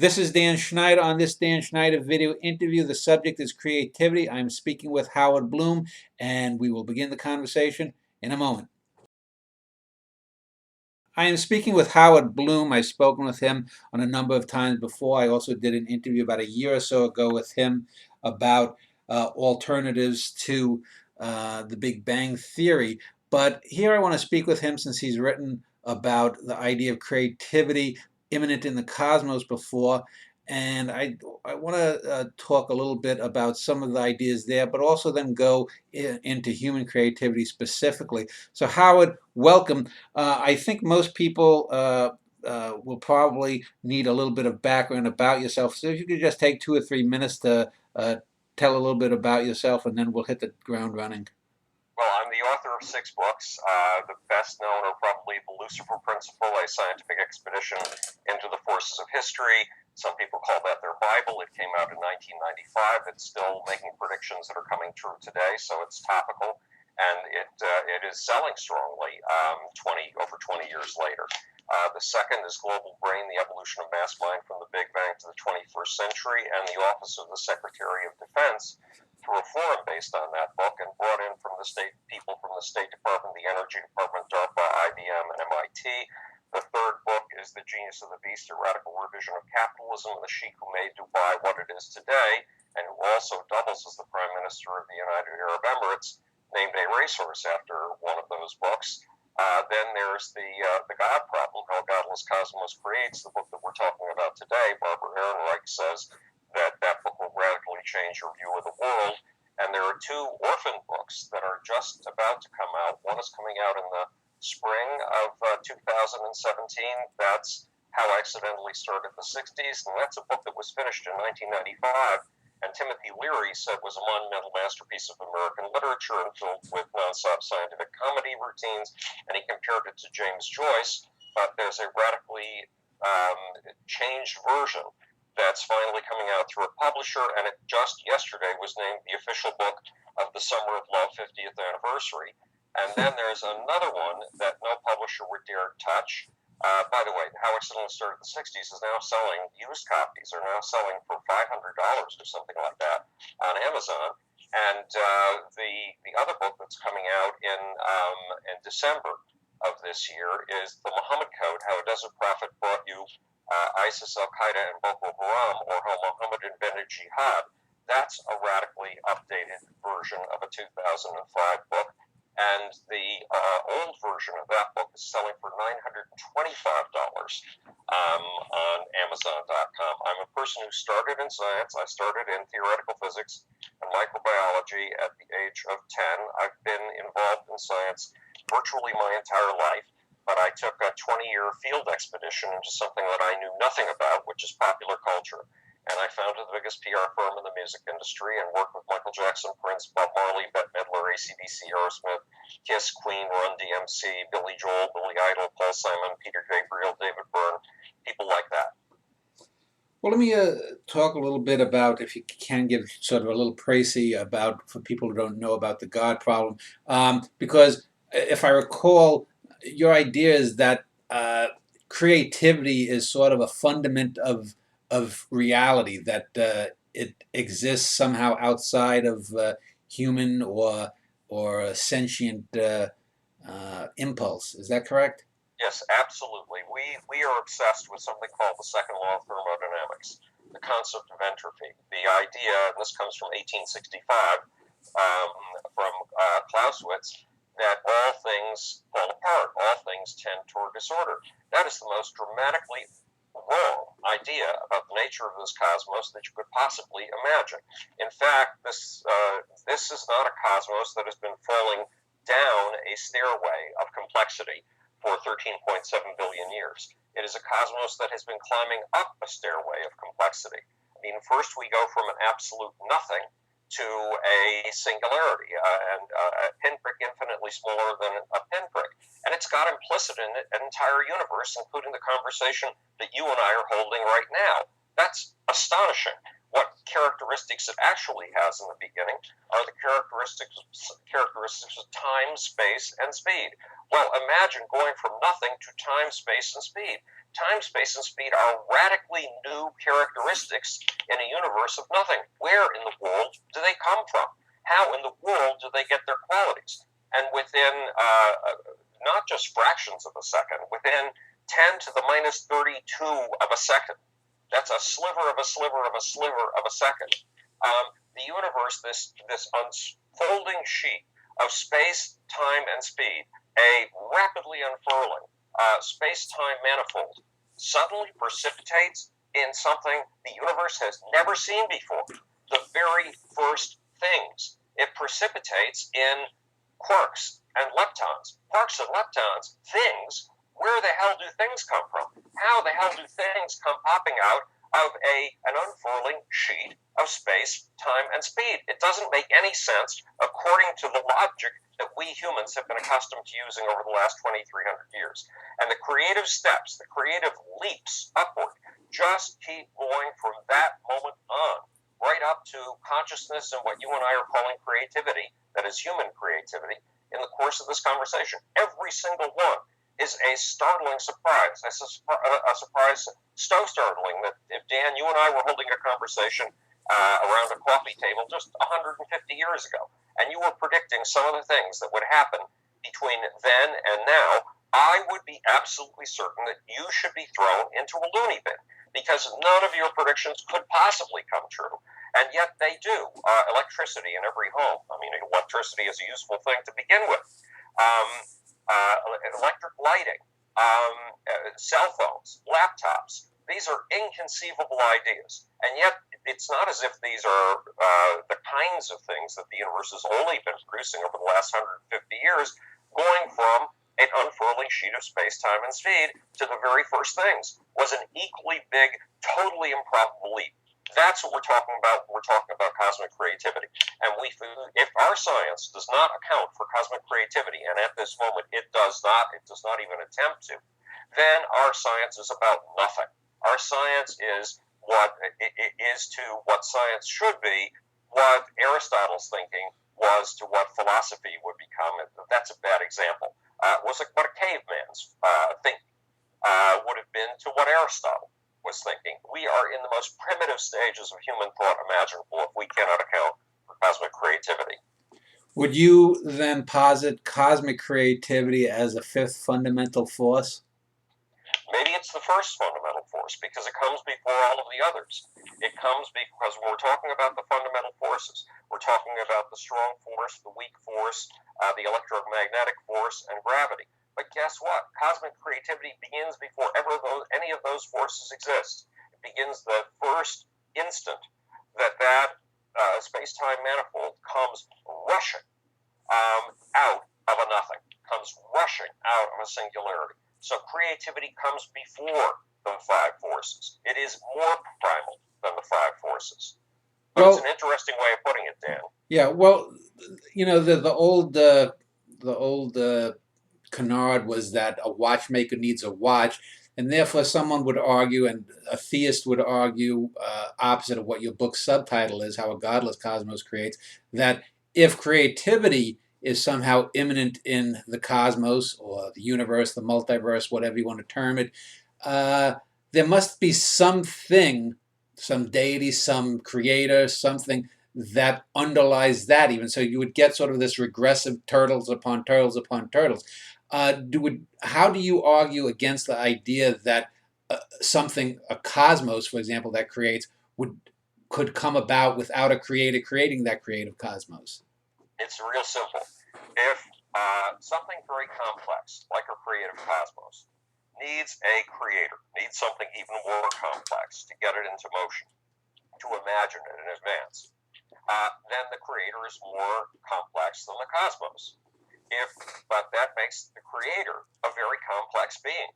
This is Dan Schneider. On this Dan Schneider video interview, the subject is creativity. I'm speaking with Howard Bloom, and we will begin the conversation in a moment. I am speaking with Howard Bloom. I've spoken with him on a number of times before. I also did an interview about a year or so ago with him about alternatives to the Big Bang Theory. But here I want to speak with him since he's written about the idea of creativity immanent in the cosmos before. And I want to talk a little bit about some of the ideas there, but also then go into human creativity specifically. So Howard, welcome. I think most people will probably need a little bit of background about yourself. So if you could just take 2 or 3 minutes to tell a little bit about yourself, and then we'll hit the ground running. Well, I'm the author of 6 books. The best known are probably The Lucifer Principle, a scientific expedition into the forces of history. Some people call that their Bible. It came out in 1995. It's still making predictions that are coming true today, so it's topical. And it is selling strongly over 20 years later. The second is Global Brain, the Evolution of Mass Mind from the Big Bang to the 21st Century, and the Office of the Secretary of Defense through a forum based on that book and brought in from people from the State Department, the Energy Department, DARPA, IBM, and MIT. The third book is The Genius of the Beast, a radical revision of capitalism, and the sheik who made Dubai what it is today, and who also doubles as the Prime Minister of the United Arab Emirates, named a racehorse after one of those books. Then there's the God Problem, How a Godless Cosmos Creates, the book that we're talking about today. Barbara Ehrenreich says that book will radically change your view of the world. And there are 2 orphan books that are just about to come out. One is coming out in the spring of 2017. That's How I Accidentally Started the 60s, and that's a book that was finished in 1995. And Timothy Leary said was a monumental masterpiece of American literature and filled with nonstop scientific comedy routines, and he compared it to James Joyce, but there's a radically changed version that's finally coming out through a publisher, and it just yesterday was named the official book of the Summer of Love 50th anniversary. And then there's another one that no publisher would dare touch. By the way, How Accidentally Started the 60s is now selling, used copies are now selling for $500 or something like that on Amazon. And the other book that's coming out in December of this year is The Muhammad Code, How a Desert Prophet Brought You ISIS, Al-Qaeda, and Boko Haram, or How Muhammad Invented Jihad. That's a radically updated version of a 2005 book. And the old version of that book is selling for $925 on Amazon.com. I'm a person who started in science. I started in theoretical physics and microbiology at the age of 10. I've been involved in science virtually my entire life, but I took a 20-year field expedition into something that I knew nothing about, which is popular culture. And I founded the biggest PR firm in the music industry and worked with Michael Jackson, Prince, Bob Marley, Bette Midler, AC/DC, Aerosmith, Kiss, Queen, Run DMC, Billy Joel, Billy Idol, Paul Simon, Peter Gabriel, David Byrne, people like that. Well, let me talk a little bit about, if you can give sort of a little précis about, for people who don't know about the God problem, because if I recall, your idea is that creativity is sort of a fundament of reality, that it exists somehow outside of human or sentient impulse. Is that correct? Yes, absolutely. We are obsessed with something called the second law of thermodynamics, the concept of entropy. The idea, and this comes from 1865, from Clausewitz, that all things fall apart, all things tend toward disorder. That is the most dramatically wrong idea about the nature of this cosmos that you could possibly imagine. In fact, this is not a cosmos that has been falling down a stairway of complexity for 13.7 billion years. It is a cosmos that has been climbing up a stairway of complexity. I mean, first we go from an absolute nothing to a singularity, and a pinprick infinitely smaller than a pinprick. And it's got implicit in it an entire universe, including the conversation that you and I are holding right now. That's astonishing. What characteristics it actually has in the beginning are the characteristics of time, space, and speed. Well, imagine going from nothing to time, space, and speed. Time, space, and speed are radically new characteristics in a universe of nothing. Where in the world do they come from? How in the world do they get their qualities? And within not just fractions of a second, within 10 to the minus 32 of a second, that's a sliver of a sliver of a sliver of a second. The universe, this unfolding sheet of space, time, and speed, a rapidly unfurling space-time manifold, suddenly precipitates in something the universe has never seen before. The very first things. It precipitates in quarks and leptons. Quarks and leptons, things. Where the hell do things come from? How the hell do things come popping out of an unfurling sheet of space, time, and speed? It doesn't make any sense according to the logic that we humans have been accustomed to using over the last 2,300 years. And the creative steps, the creative leaps upward, just keep going from that moment on, right up to consciousness and what you and I are calling creativity, that is human creativity, in the course of this conversation. Every single one is a startling surprise. It's a surprise so startling that if, Dan, you and I were holding a conversation around a coffee table just 150 years ago, and you were predicting some of the things that would happen between then and now, I would be absolutely certain that you should be thrown into a loony bin, because none of your predictions could possibly come true. And yet they do. Electricity in every home. I mean, electricity is a useful thing to begin with. Electric lighting, cell phones, laptops. These are inconceivable ideas. And yet it's not as if these are the kinds of things that the universe has only been producing over the last 150 years, going from an unfurling sheet of space, time, and speed to the very first things was an equally big, totally improbable leap. That's what we're talking about when we're talking about cosmic creativity. And if our science does not account for cosmic creativity, and at this moment it does not even attempt to, then our science is about nothing. Our science is to what science should be, what Aristotle's thinking was to what philosophy would become. That's a bad example. Was it what a caveman's thinking would have been to what Aristotle was thinking. We are in the most primitive stages of human thought imaginable if we cannot account for cosmic creativity. Would you then posit cosmic creativity as a fifth fundamental force? Maybe it's the first fundamental force because it comes before all of the others. It comes because when we're talking about the fundamental forces, we're talking about the strong force, the weak force, the electromagnetic force, and gravity. But guess what? Cosmic creativity begins before any of those forces exist. It begins the first instant that space-time manifold comes rushing out of a nothing, comes rushing out of a singularity. So creativity comes before the five forces. It is more primal than the five forces. But it's an interesting way of putting it, Dan. Yeah, well, you know, the old canard was that a watchmaker needs a watch, and therefore someone would argue, and a theist would argue, opposite of what your book's subtitle is, How a Godless Cosmos Creates, that if creativity is somehow immanent in the cosmos or the universe, the multiverse, whatever you want to term it, there must be something, some deity, some creator, something that underlies that even. So you would get sort of this regressive turtles upon turtles upon turtles. How do you argue against the idea that a cosmos, for example, that creates could come about without a creator creating that creative cosmos? It's real simple. If something very complex, like a creative cosmos, needs a creator, needs something even more complex to get it into motion, to imagine it in advance, then the creator is more complex than the cosmos. But that makes the creator a very complex being.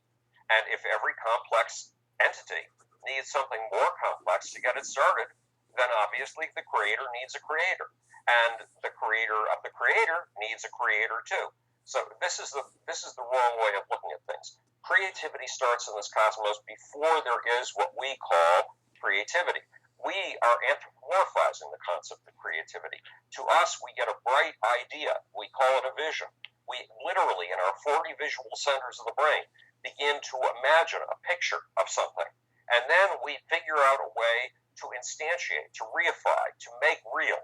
And if every complex entity needs something more complex to get it started, then obviously the creator needs a creator. And the creator of the creator needs a creator too. So this is the wrong way of looking at things. Creativity starts in this cosmos before there is what we call creativity. we are anthropomorphizing the concept of creativity. To us, we get a bright idea. We call it a vision. We literally, in our 40 visual centers of the brain, begin to imagine a picture of something. And then we figure out a way to instantiate, to reify, to make real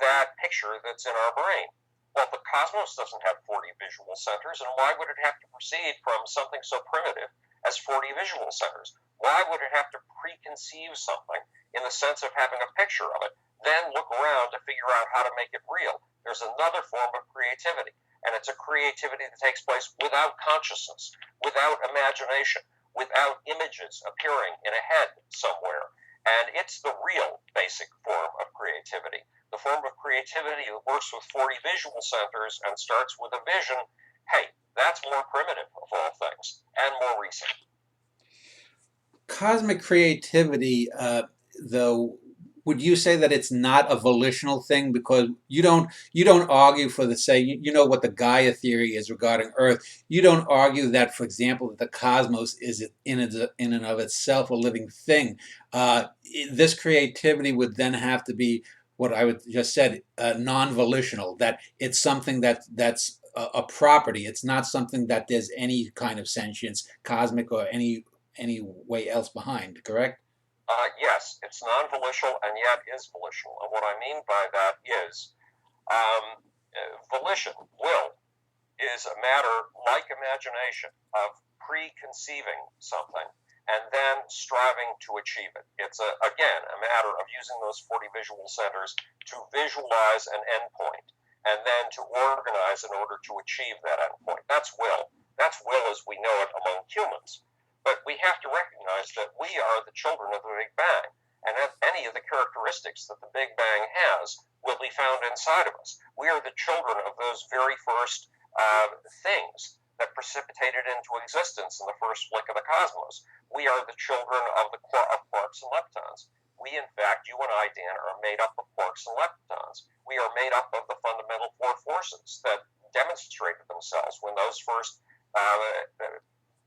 that picture that's in our brain. Well, the cosmos doesn't have 40 visual centers, and why would it have to proceed from something so primitive as 40 visual centers? Why would it have to preconceive something in the sense of having a picture of it, then look around to figure out how to make it real? There's another form of creativity, and it's a creativity that takes place without consciousness, without imagination, without images appearing in a head somewhere. And it's the real basic form of creativity. The form of creativity that works with 40 visual centers and starts with a vision, hey, that's more primitive of all things and more recent. Cosmic creativity, though, would you say that it's not a volitional thing? Because you don't argue for the say, you know what the Gaia theory is regarding Earth. You don't argue that, for example, that the cosmos is in and of itself a living thing. This creativity would then have to be what I would just said, non-volitional. That it's something that's a property. It's not something that there's any kind of sentience, cosmic or any way else behind. Correct? Yes, it's non-volitional and yet is volitional. And what I mean by that is volition, will, is a matter like imagination of preconceiving something and then striving to achieve it. It's, again, a matter of using those 40 visual centers to visualize an endpoint and then to organize in order to achieve that endpoint. That's will. That's will as we know it among humans. But we have to recognize that we are the children of the Big Bang, and any of the characteristics that the Big Bang has will be found inside of us. We are the children of those very first things that precipitated into existence in the first flick of the cosmos. We are the children of quarks and leptons. We, in fact, you and I, Dan, are made up of quarks and leptons. We are made up of the fundamental four forces that demonstrated themselves when those first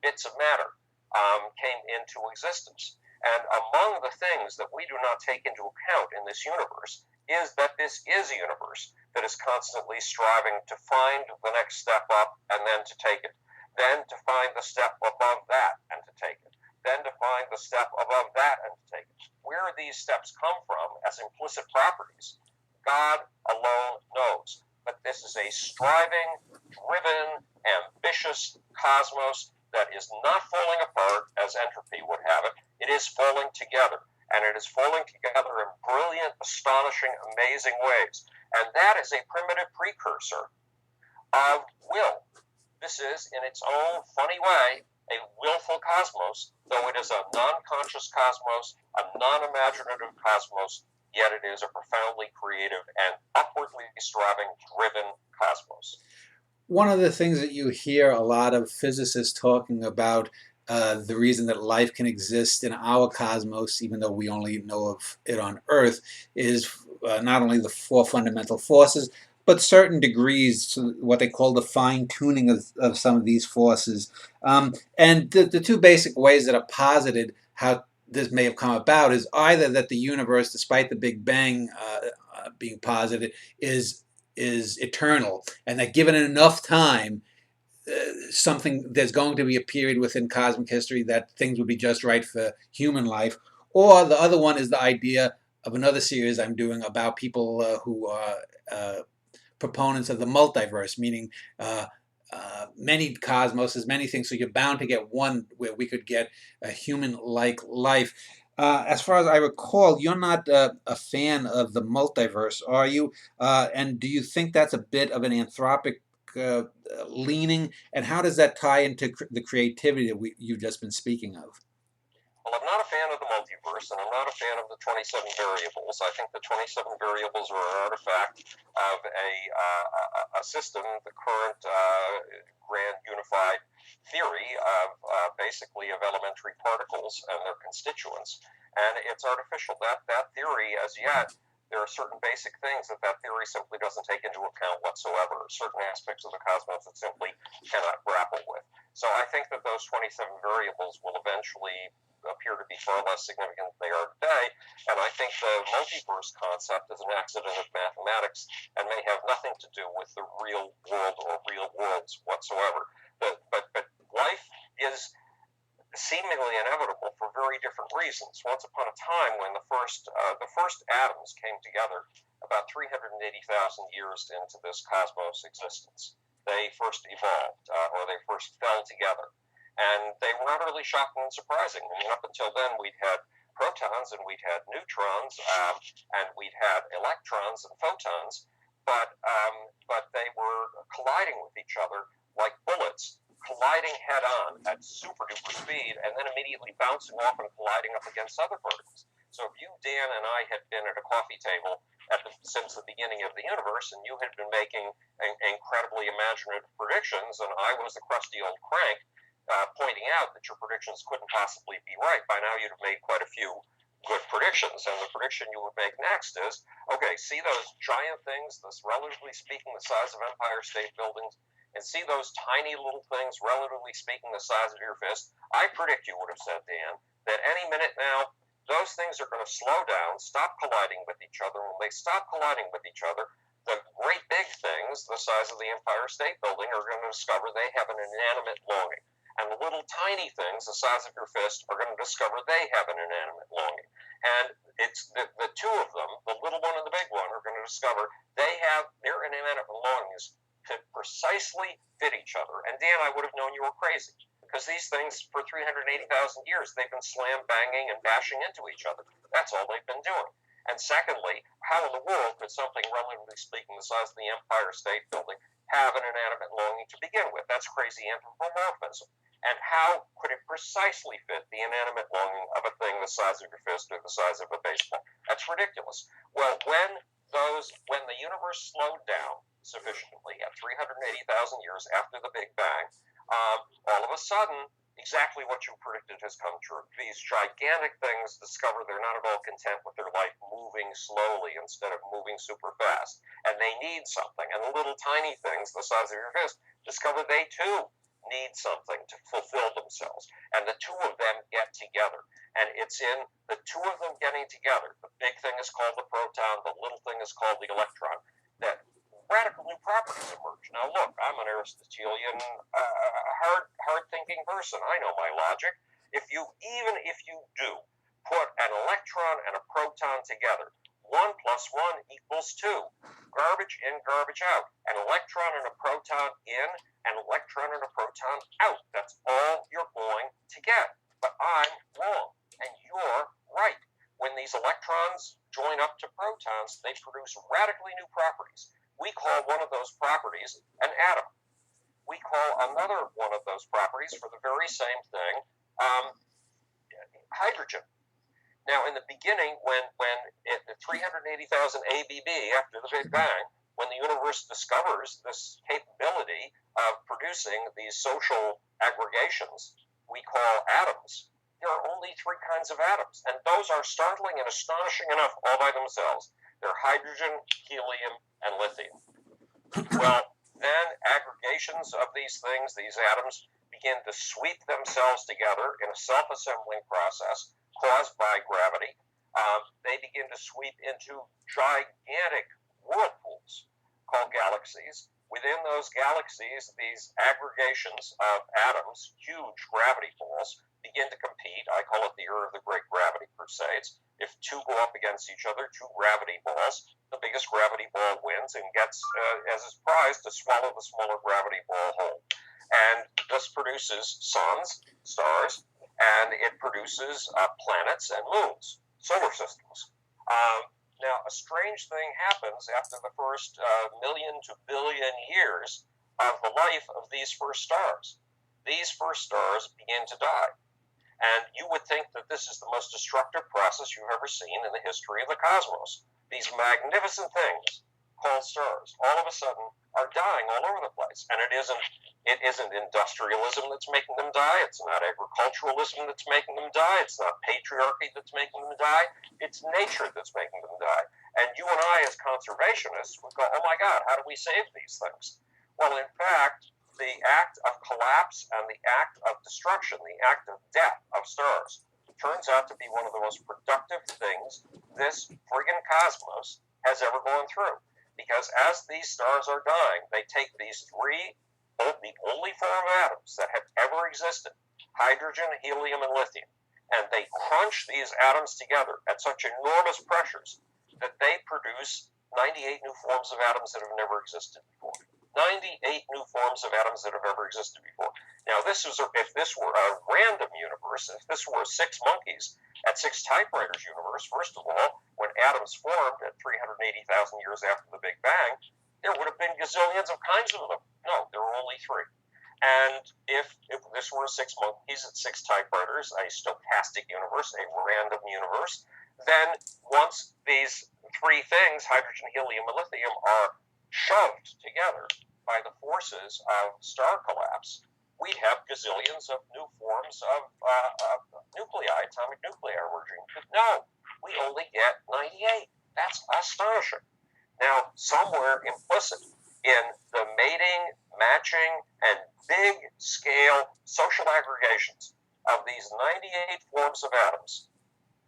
bits of matter came into existence. And among the things that we do not take into account in this universe is that this is a universe that is constantly striving to find the next step up and then to take it, then to find the step above that and to take it, then to find the step above that and to take it. Where these steps come from as implicit properties, God alone knows. But this is a striving, driven, ambitious cosmos that is not falling apart as entropy would have it. It is falling together, and it is falling together in brilliant, astonishing, amazing ways. And that is a primitive precursor of will. This is, in its own funny way, a willful cosmos, though it is a non-conscious cosmos, a non-imaginative cosmos, yet it is a profoundly creative and upwardly striving, driven cosmos. One of the things that you hear a lot of physicists talking about, the reason that life can exist in our cosmos, even though we only know of it on Earth, is not only the four fundamental forces, but certain degrees to what they call the fine-tuning of some of these forces. And the two basic ways that are posited how this may have come about is either that the universe, despite the Big Bang being posited, is eternal, and that given enough time, there's going to be a period within cosmic history that things would be just right for human life. Or the other one is the idea of another series I'm doing about people who are proponents of the multiverse, meaning many cosmoses, many things. So you're bound to get one where we could get a human-like life. As far as I recall, you're not a fan of the multiverse, are you? And do you think that's a bit of an anthropic leaning? And how does that tie into the creativity that you've just been speaking of? Well, I'm not a fan of the multiverse, and I'm not a fan of the 27 variables. I think the 27 variables are an artifact of a system, the current grand unified theory of basically of elementary particles and their constituents, and it's artificial. That theory, as yet, there are certain basic things that theory simply doesn't take into account whatsoever, certain aspects of the cosmos it simply cannot grapple with. So I think that those 27 variables will eventually appear to be far less significant than they are today. And I think the multiverse concept is an accident of mathematics and may have nothing to do with the real world or real worlds whatsoever. But life is seemingly inevitable for very different reasons. Once upon a time, when the first atoms came together, about 380,000 years into this cosmos existence, they first evolved, or they first fell together, and they were utterly shocking and surprising. I mean, up until then, we'd had protons and we'd had neutrons, and we'd had electrons and photons, but they were colliding with each other like bullets, colliding head-on at super-duper speed, and then immediately bouncing off and colliding up against other particles. So if you, Dan, and I had been at a coffee table since the beginning of the universe, and you had been making incredibly imaginative predictions, and I was the crusty old crank pointing out that your predictions couldn't possibly be right, by now you'd have made quite a few good predictions. And the prediction you would make next is, okay, see those giant things, this relatively speaking the size of Empire State Buildings, and see those tiny little things, relatively speaking the size of your fist? I predict, you would have said, Dan, that any minute now, those things are going to slow down, stop colliding with each other. When they stop colliding with each other, the great big things, the size of the Empire State Building, are going to discover they have an inanimate longing. And the little tiny things, the size of your fist, are going to discover they have an inanimate longing. And it's the two of them, the little one and the big one, are going to discover they have their inanimate longings to precisely fit each other. And Dan, I would have known you were crazy, because these things, for 380,000 years, they've been slam banging and bashing into each other. That's all they've been doing. And secondly, how in the world could something, relatively speaking, the size of the Empire State Building, have an inanimate longing to begin with? That's crazy anthropomorphism. And how could it precisely fit the inanimate longing of a thing the size of your fist or the size of a baseball? That's ridiculous. Well, when the universe slowed down sufficiently at 380,000 years after the Big Bang, all of a sudden, exactly what you predicted has come true. These gigantic things discover they're not at all content with their life moving slowly instead of moving super fast, and they need something. And the little tiny things the size of your fist discover they too need something to fulfill themselves. And the two of them get together. And it's in the two of them getting together, the big thing is called the proton, the little thing is called the electron, that radical new properties emerge. Now look, I'm an Aristotelian, hard-thinking person. I know my logic. Even if you do put an electron and a proton together, 1 plus 1 equals 2. Garbage in, garbage out. An electron and a proton in, an electron and a proton out. That's all you're going to get. But I'm wrong, and you're right. When these electrons join up to protons, they produce radically new properties. We call one of those properties an atom. We call another one of those properties for the very same thing hydrogen. Now, in the beginning, when the 380,000 ABB, after the Big Bang, when the universe discovers this capability of producing these social aggregations we call atoms, there are only 3 kinds of atoms, and those are startling and astonishing enough all by themselves. They're hydrogen, helium, and lithium. Well, then aggregations of these things, these atoms, begin to sweep themselves together in a self-assembling process caused by gravity. They begin to sweep into gigantic whirlpools called galaxies. Within those galaxies, these aggregations of atoms, huge gravity balls, begin to compete. I call it the era of the Great Gravity Crusades. If 2 go up against each other, 2 gravity balls, the biggest gravity ball wins and gets as its prize to swallow the smaller gravity ball whole. And this produces suns, stars, and it produces planets and moons, solar systems. Now, a strange thing happens after the first million to billion years of the life of these first stars. These first stars begin to die. And you would think that this is the most destructive process you've ever seen in the history of the cosmos. These magnificent things called stars, all of a sudden, are dying all over the place. And it isn't industrialism that's making them die. It's not agriculturalism that's making them die. It's not patriarchy that's making them die. It's nature that's making them die. And you and I, as conservationists, would go, oh my God, how do we save these things? Well, in fact, the act of collapse and the act of destruction, the act of death of stars, turns out to be one of the most productive things this friggin' cosmos has ever gone through. Because as these stars are dying, they take these three, the only form of atoms that have ever existed, hydrogen, helium, and lithium, and they crunch these atoms together at such enormous pressures that they produce 98 new forms of atoms that have never existed before. 98 new forms of atoms that have ever existed before. Now, if this were a random universe, if this were 6 monkeys at 6 typewriters universe, first of all, when atoms formed at 380,000 years after the Big Bang, there would have been gazillions of kinds of them. No, there were only 3. And if this were 6 monkeys at 6 typewriters, a stochastic universe, a random universe, then once these 3 things, hydrogen, helium, and lithium, are shoved together by the forces of star collapse, we'd have gazillions of new forms of nuclei, atomic nuclei emerging. But no, we only get 98. That's astonishing. Now, somewhere implicit in the mating, matching, and big-scale social aggregations of these 98 forms of atoms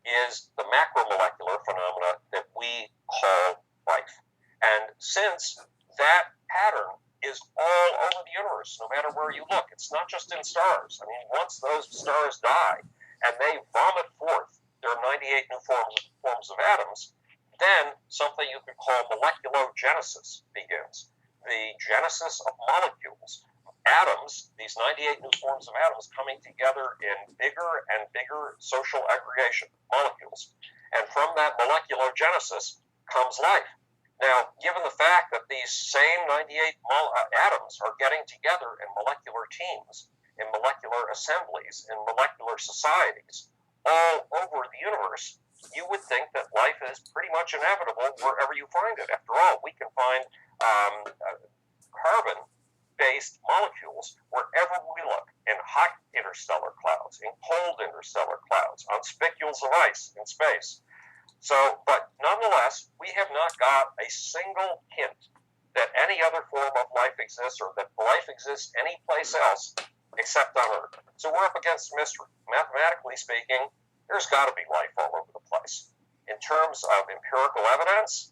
is the macromolecular phenomena that we call life. And since that pattern is all over the universe, no matter where you look, it's not just in stars. I mean, once those stars die and they vomit forth their 98 new forms of atoms, then something you could call moleculogenesis begins. The genesis of molecules, atoms, these 98 new forms of atoms coming together in bigger and bigger social aggregation, molecules. And from that moleculogenesis comes life. Now, given the fact that these same 98 atoms are getting together in molecular teams, in molecular assemblies, in molecular societies, all over the universe, you would think that life is pretty much inevitable wherever you find it. After all, we can find carbon-based molecules wherever we look, in hot interstellar clouds, in cold interstellar clouds, on spicules of ice in space. So, but nonetheless, we have not got a single hint that any other form of life exists or that life exists any place else except on Earth. So we're up against mystery. Mathematically speaking, there's got to be life all over the place. In terms of empirical evidence,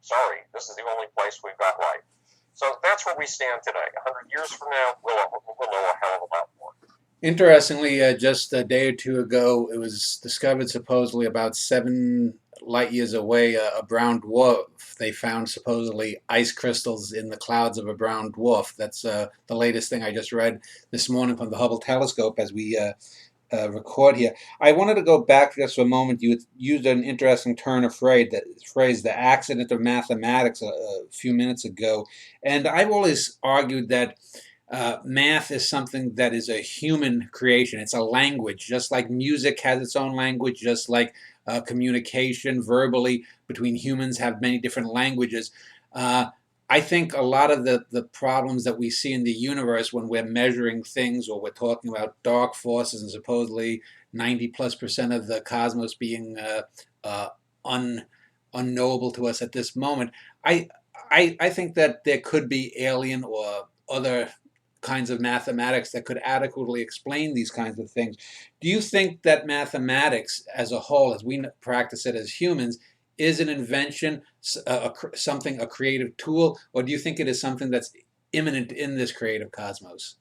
sorry, this is the only place we've got life. So that's where we stand today. 100 years from now, we'll know a hell of a lot more. Interestingly, just a day or two ago, it was discovered supposedly about 7 light years away, a brown dwarf. They found supposedly ice crystals in the clouds of a brown dwarf. That's the latest thing I just read this morning from the Hubble telescope as we record here. I wanted to go back just for a moment. You used an interesting turn of phrase, the accident of mathematics, a few minutes ago. And I've always argued that math is something that is a human creation. It's a language, just like music has its own language, just like communication verbally between humans have many different languages. I think a lot of the problems that we see in the universe when we're measuring things or we're talking about dark forces and supposedly 90+% of the cosmos being unknowable to us at this moment, I think that there could be alien or other kinds of mathematics that could adequately explain these kinds of things. Do you think that mathematics as a whole, as we practice it as humans, is an invention, a creative tool, or do you think it is something that's imminent in this creative cosmos?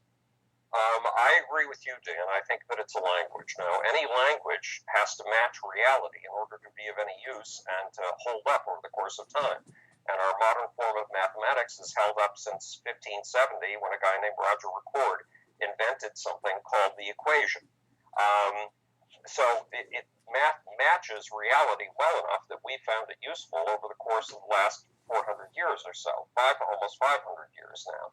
I agree with you, Dan. I think that it's a language. Now, any language has to match reality in order to be of any use and to hold up over the course of time. And our modern form of mathematics has held up since 1570 when a guy named Roger Record invented something called the equation. So it matches reality well enough that we found it useful over the course of the last 400 years or so, almost 500 years now.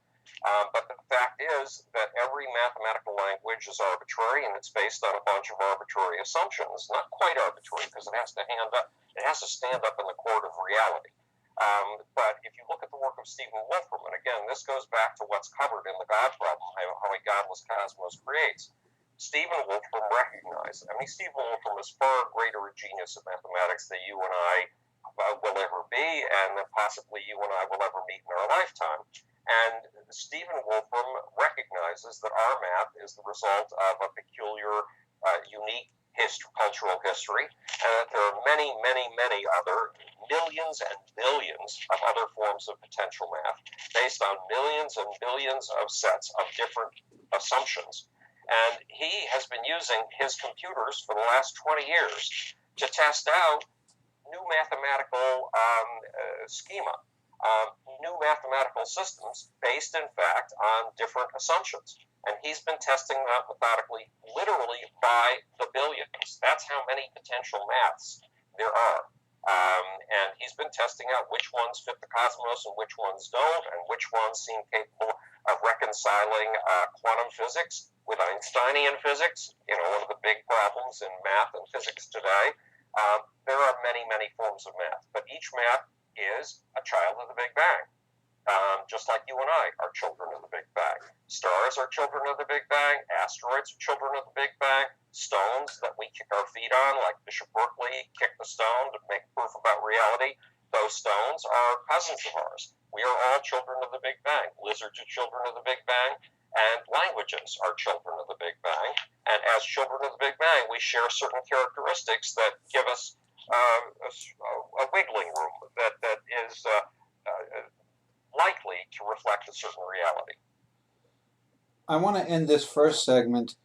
But the fact is that every mathematical language is arbitrary, and it's based on a bunch of arbitrary assumptions. Not quite arbitrary, because it has to stand up in the court of reality. But if you look at the work of Stephen Wolfram, and again, this goes back to what's covered in the God problem, how a godless cosmos creates. Stephen Wolfram recognized, Stephen Wolfram is far greater a genius of mathematics than you and I will ever be, and that possibly you and I will ever meet in our lifetime. And Stephen Wolfram recognizes that our math is the result of a peculiar, unique cultural history, and that there are many, many, many other millions and billions of other forms of potential math based on millions and billions of sets of different assumptions. And he has been using his computers for the last 20 years to test out new mathematical schema, new mathematical systems based, in fact, on different assumptions. And he's been testing that methodically, literally by the billions. That's how many potential maths there are. And he's been testing out which ones fit the cosmos and which ones don't, and which ones seem capable of reconciling quantum physics with Einsteinian physics, one of the big problems in math and physics today. There are many, many forms of math, but each math is a child of the Big Bang. Just like you and I are children of the Big Bang. Stars are children of the Big Bang. Asteroids are children of the Big Bang. Stones that we kick our feet on, like Bishop Berkeley kicked the stone to make proof about reality, those stones are cousins of ours. We are all children of the Big Bang. Lizards are children of the Big Bang, and languages are children of the Big Bang. And as children of the Big Bang, we share certain characteristics that give us a wiggling room that is likely to reflect a certain reality. I want to end this first segment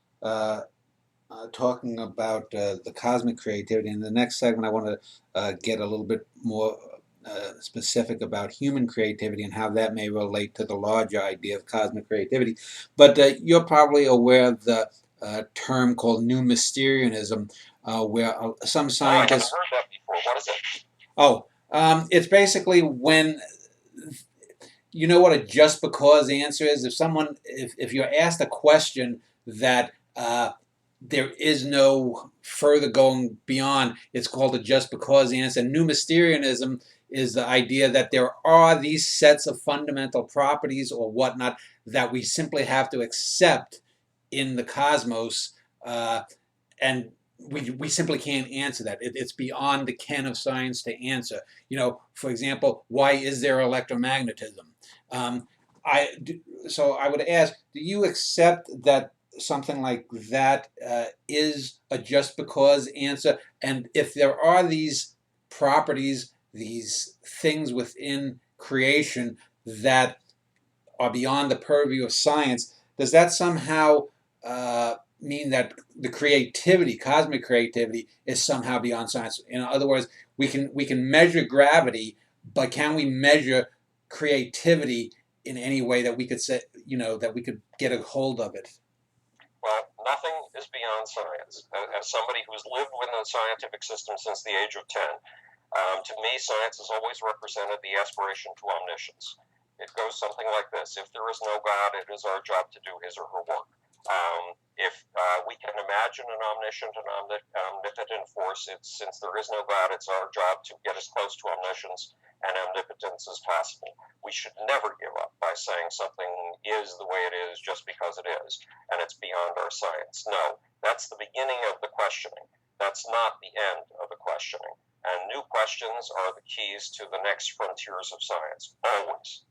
talking about the cosmic creativity. In the next segment, I want to get a little bit more specific about human creativity and how that may relate to the larger idea of cosmic creativity. But you're probably aware of the term called new Mysterianism, where some scientists... I haven't heard that before. What is it? Oh, it's basically when... You know what a just because answer is? If you're asked a question that there is no further going beyond, it's called a just because answer. New Mysterianism is the idea that there are these sets of fundamental properties or whatnot that we simply have to accept in the cosmos, and we simply can't answer that. It's beyond the ken of science to answer. For example, why is there electromagnetism? So I would ask, do you accept that something like that is a just because answer? And if there are these properties, these things within creation that are beyond the purview of science, does that somehow mean that the creativity, cosmic creativity, is somehow beyond science? In other words, we can measure gravity, but can we measure creativity in any way that we could say, that we could get a hold of it? Well, nothing is beyond science. As somebody who's lived within the scientific system since the age of 10, to me, science has always represented the aspiration to omniscience. It goes something like this: if there is no God, it is our job to do his or her work. If we can imagine an omniscient and omnipotent force, since there is no God, it's our job to get as close to omniscience and omnipotence as possible. We should never give up by saying something is the way it is just because it is, and it's beyond our science. No, that's the beginning of the questioning. That's not the end of the questioning. And new questions are the keys to the next frontiers of science, always.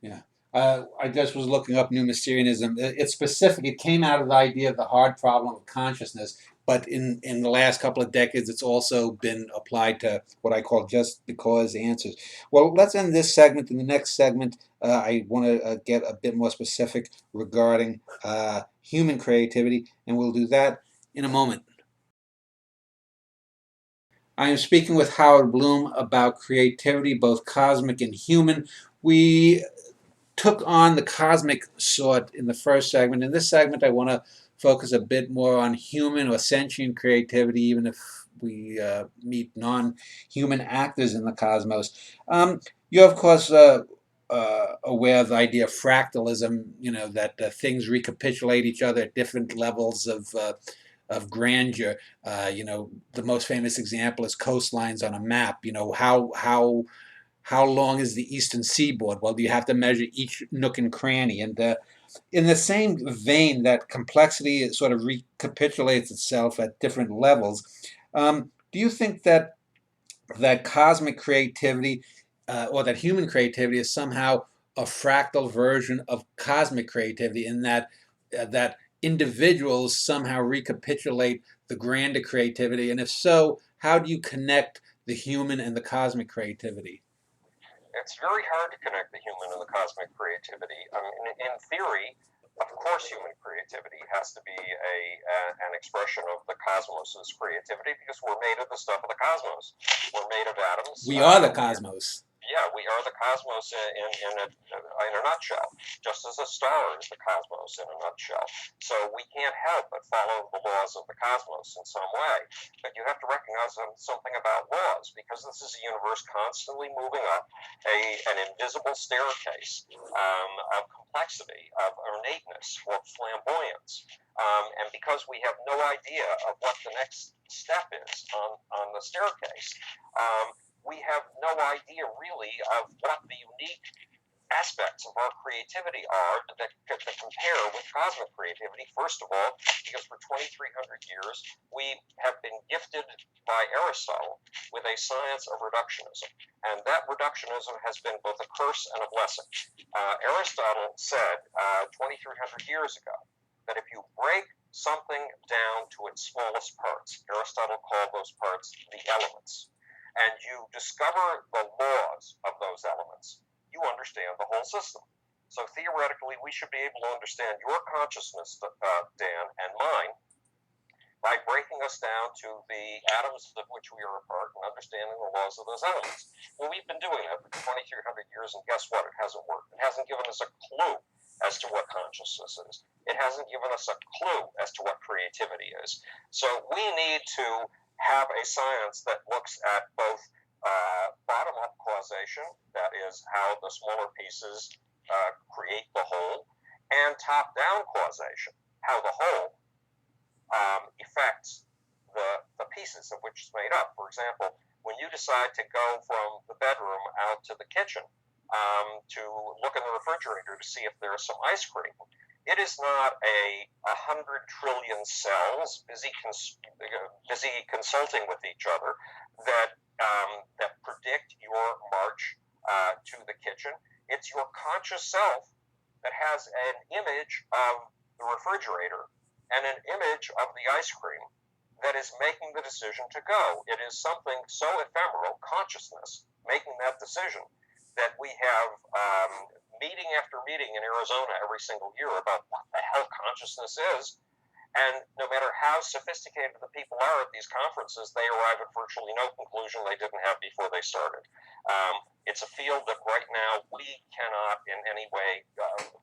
Yeah. I just was looking up new Mysterianism. It's specific. It came out of the idea of the hard problem of consciousness, but in the last couple of decades, it's also been applied to what I call just because answers. Well, let's end this segment. In the next segment, I want to get a bit more specific regarding human creativity, and we'll do that in a moment. I am speaking with Howard Bloom about creativity, both cosmic and human. We took on the cosmic sort in the first segment. In this segment, I want to focus a bit more on human or sentient creativity, even if we meet non-human actors in the cosmos. You're, of course, aware of the idea of fractalism, that things recapitulate each other at different levels of grandeur. The most famous example is coastlines on a map. How long is the eastern seaboard? Well, you have to measure each nook and cranny. And in the same vein, that complexity sort of recapitulates itself at different levels. Do you think that cosmic creativity or that human creativity is somehow a fractal version of cosmic creativity, in that individuals somehow recapitulate the grander creativity? And if so, how do you connect the human and the cosmic creativity? It's very hard to connect the human and the cosmic creativity. I mean, in theory, of course, human creativity has to be an expression of the cosmos's creativity because we're made of the stuff of the cosmos. We're made of atoms. We are the cosmos. Yeah, we are the cosmos in a nutshell, just as a star is the cosmos in a nutshell. So we can't help but follow the laws of the cosmos in some way. But you have to recognize something about laws, because this is a universe constantly moving up an invisible staircase of complexity, of ornateness, or flamboyance. And because we have no idea of what the next step is on the staircase, we have no idea really of what the unique aspects of our creativity are that compare with cosmic creativity. First of all, because for 2,300 years we have been gifted by Aristotle with a science of reductionism, and that reductionism has been both a curse and a blessing. Aristotle said 2,300 years ago that if you break something down to its smallest parts, Aristotle called those parts the elements, and you discover the laws of those elements, you understand the whole system. So theoretically, we should be able to understand your consciousness, Dan, and mine, by breaking us down to the atoms of which we are a part and understanding the laws of those elements. Well, we've been doing that for 2,300 years, and guess what? It hasn't worked. It hasn't given us a clue as to what consciousness is. It hasn't given us a clue as to what creativity is. So we need to have a science that looks at both bottom-up causation, that is how the smaller pieces create the whole, and top-down causation, how the whole affects the pieces of which it's made up. For example, when you decide to go from the bedroom out to the kitchen to look in the refrigerator to see if there's some ice cream, it is not 100 trillion cells busy consulting with each other that predict your march to the kitchen. It's your conscious self that has an image of the refrigerator and an image of the ice cream that is making the decision to go. It is something so ephemeral, consciousness, making that decision, that we have meeting after meeting in Arizona every single year about what the hell consciousness is. And no matter how sophisticated the people are at these conferences, they arrive at virtually no conclusion they didn't have before they started. It's a field that right now we cannot in any way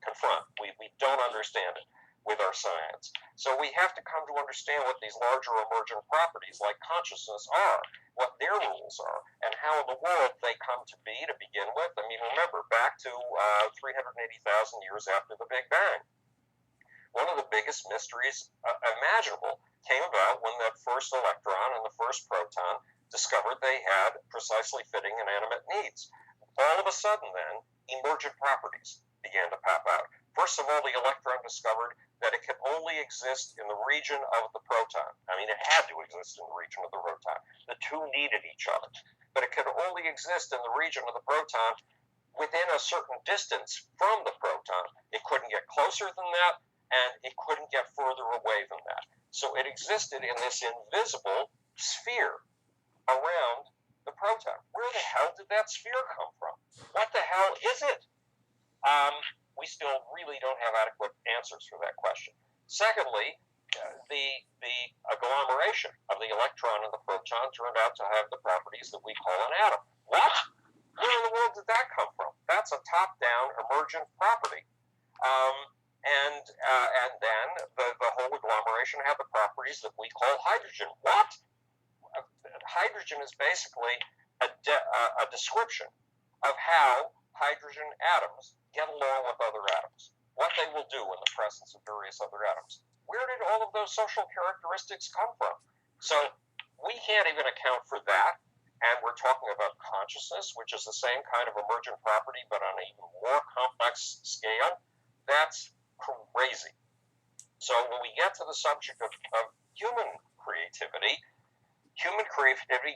confront. We don't understand it with our science. So we have to come to understand what these larger emergent properties like consciousness are, what their rules are, and how in the world they come to be to begin with. I mean, remember, back to 380,000 years after the Big Bang. One of the biggest mysteries imaginable came about when that first electron and the first proton discovered they had precisely fitting inanimate needs. All of a sudden then, emergent properties began to pop out. First of all, the electron discovered that it could only exist in the region of the proton. I mean, it had to exist in the region of the proton. The two needed each other. But it could only exist in the region of the proton within a certain distance from the proton. It couldn't get closer than that, and it couldn't get further away than that. So it existed in this invisible sphere around the proton. Where the hell did that sphere come from? What the hell is it? We still really don't have adequate answers for that question. Secondly, the agglomeration of the electron and the proton turned out to have the properties that we call an atom. What? Where in the world did that come from? That's a top-down emergent property. And then the whole agglomeration had the properties that we call hydrogen. What? Hydrogen is basically a description of how hydrogen atoms get along with other atoms, what they will do in the presence of various other atoms. Where did all of those social characteristics come from? So we can't even account for that, and we're talking about consciousness, which is the same kind of emergent property, but on an even more complex scale. That's crazy. So when we get to the subject of human creativity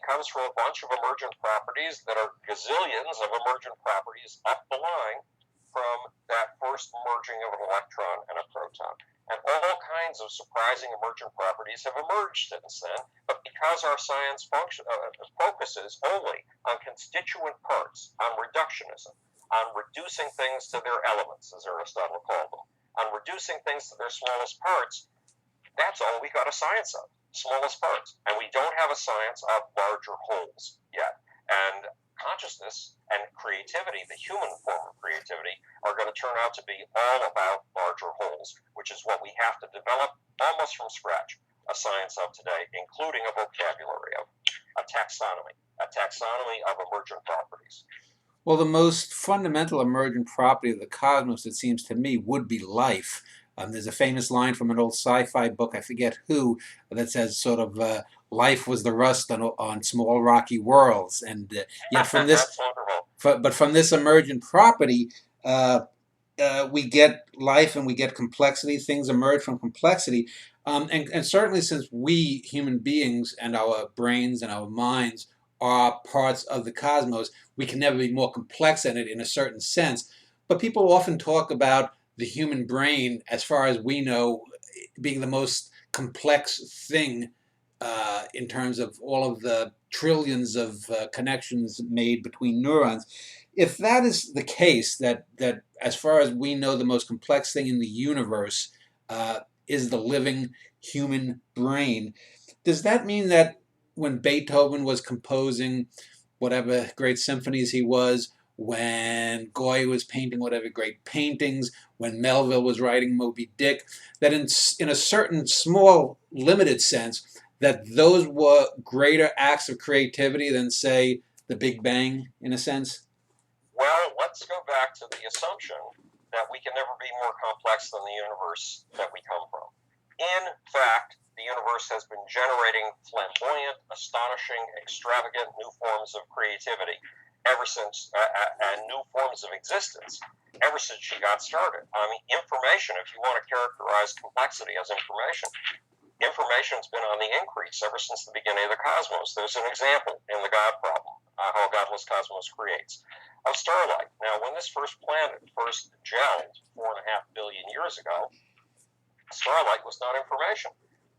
comes from a bunch of emergent properties that are gazillions of emergent properties up the line from that first merging of an electron and a proton. And all kinds of surprising emergent properties have emerged since then, but because our science focuses only on constituent parts, on reductionism, on reducing things to their elements, as Aristotle called them, on reducing things to their smallest parts, that's all we got a science of, smallest parts. And we don't have a science of larger wholes yet. And consciousness and creativity, the human form of creativity, are going to turn out to be all about larger wholes, which is what we have to develop almost from scratch, a science of today, including a vocabulary of a taxonomy of emergent properties. Well, the most fundamental emergent property of the cosmos, it seems to me, would be life. There's a famous line from an old sci-fi book, I forget who, that says sort of life was the rust on small rocky worlds, and yet from this, That's wonderful. but from this emergent property, we get life and we get complexity. Things emerge from complexity, and certainly since we human beings and our brains and our minds are parts of the cosmos, we can never be more complex in it in a certain sense. But people often talk about the human brain, as far as we know, being the most complex thing in terms of all of the trillions of connections made between neurons. If that is the case, that as far as we know, the most complex thing in the universe is the living human brain, does that mean that when Beethoven was composing whatever great symphonies he was, when Goya was painting whatever great paintings, when Melville was writing Moby Dick, that in a certain small, limited sense, that those were greater acts of creativity than, say, the Big Bang, in a sense? Well, let's go back to the assumption that we can never be more complex than the universe that we come from. In fact, the universe has been generating flamboyant, astonishing, extravagant new forms of creativity ever since, and new forms of existence ever since she got started. I mean, information, if you want to characterize complexity as information's been on the increase ever since the beginning of the cosmos. There's an example in the God problem, how a godless cosmos creates, of starlight. Now, when this first planet first gelled 4.5 billion years ago, starlight was not information.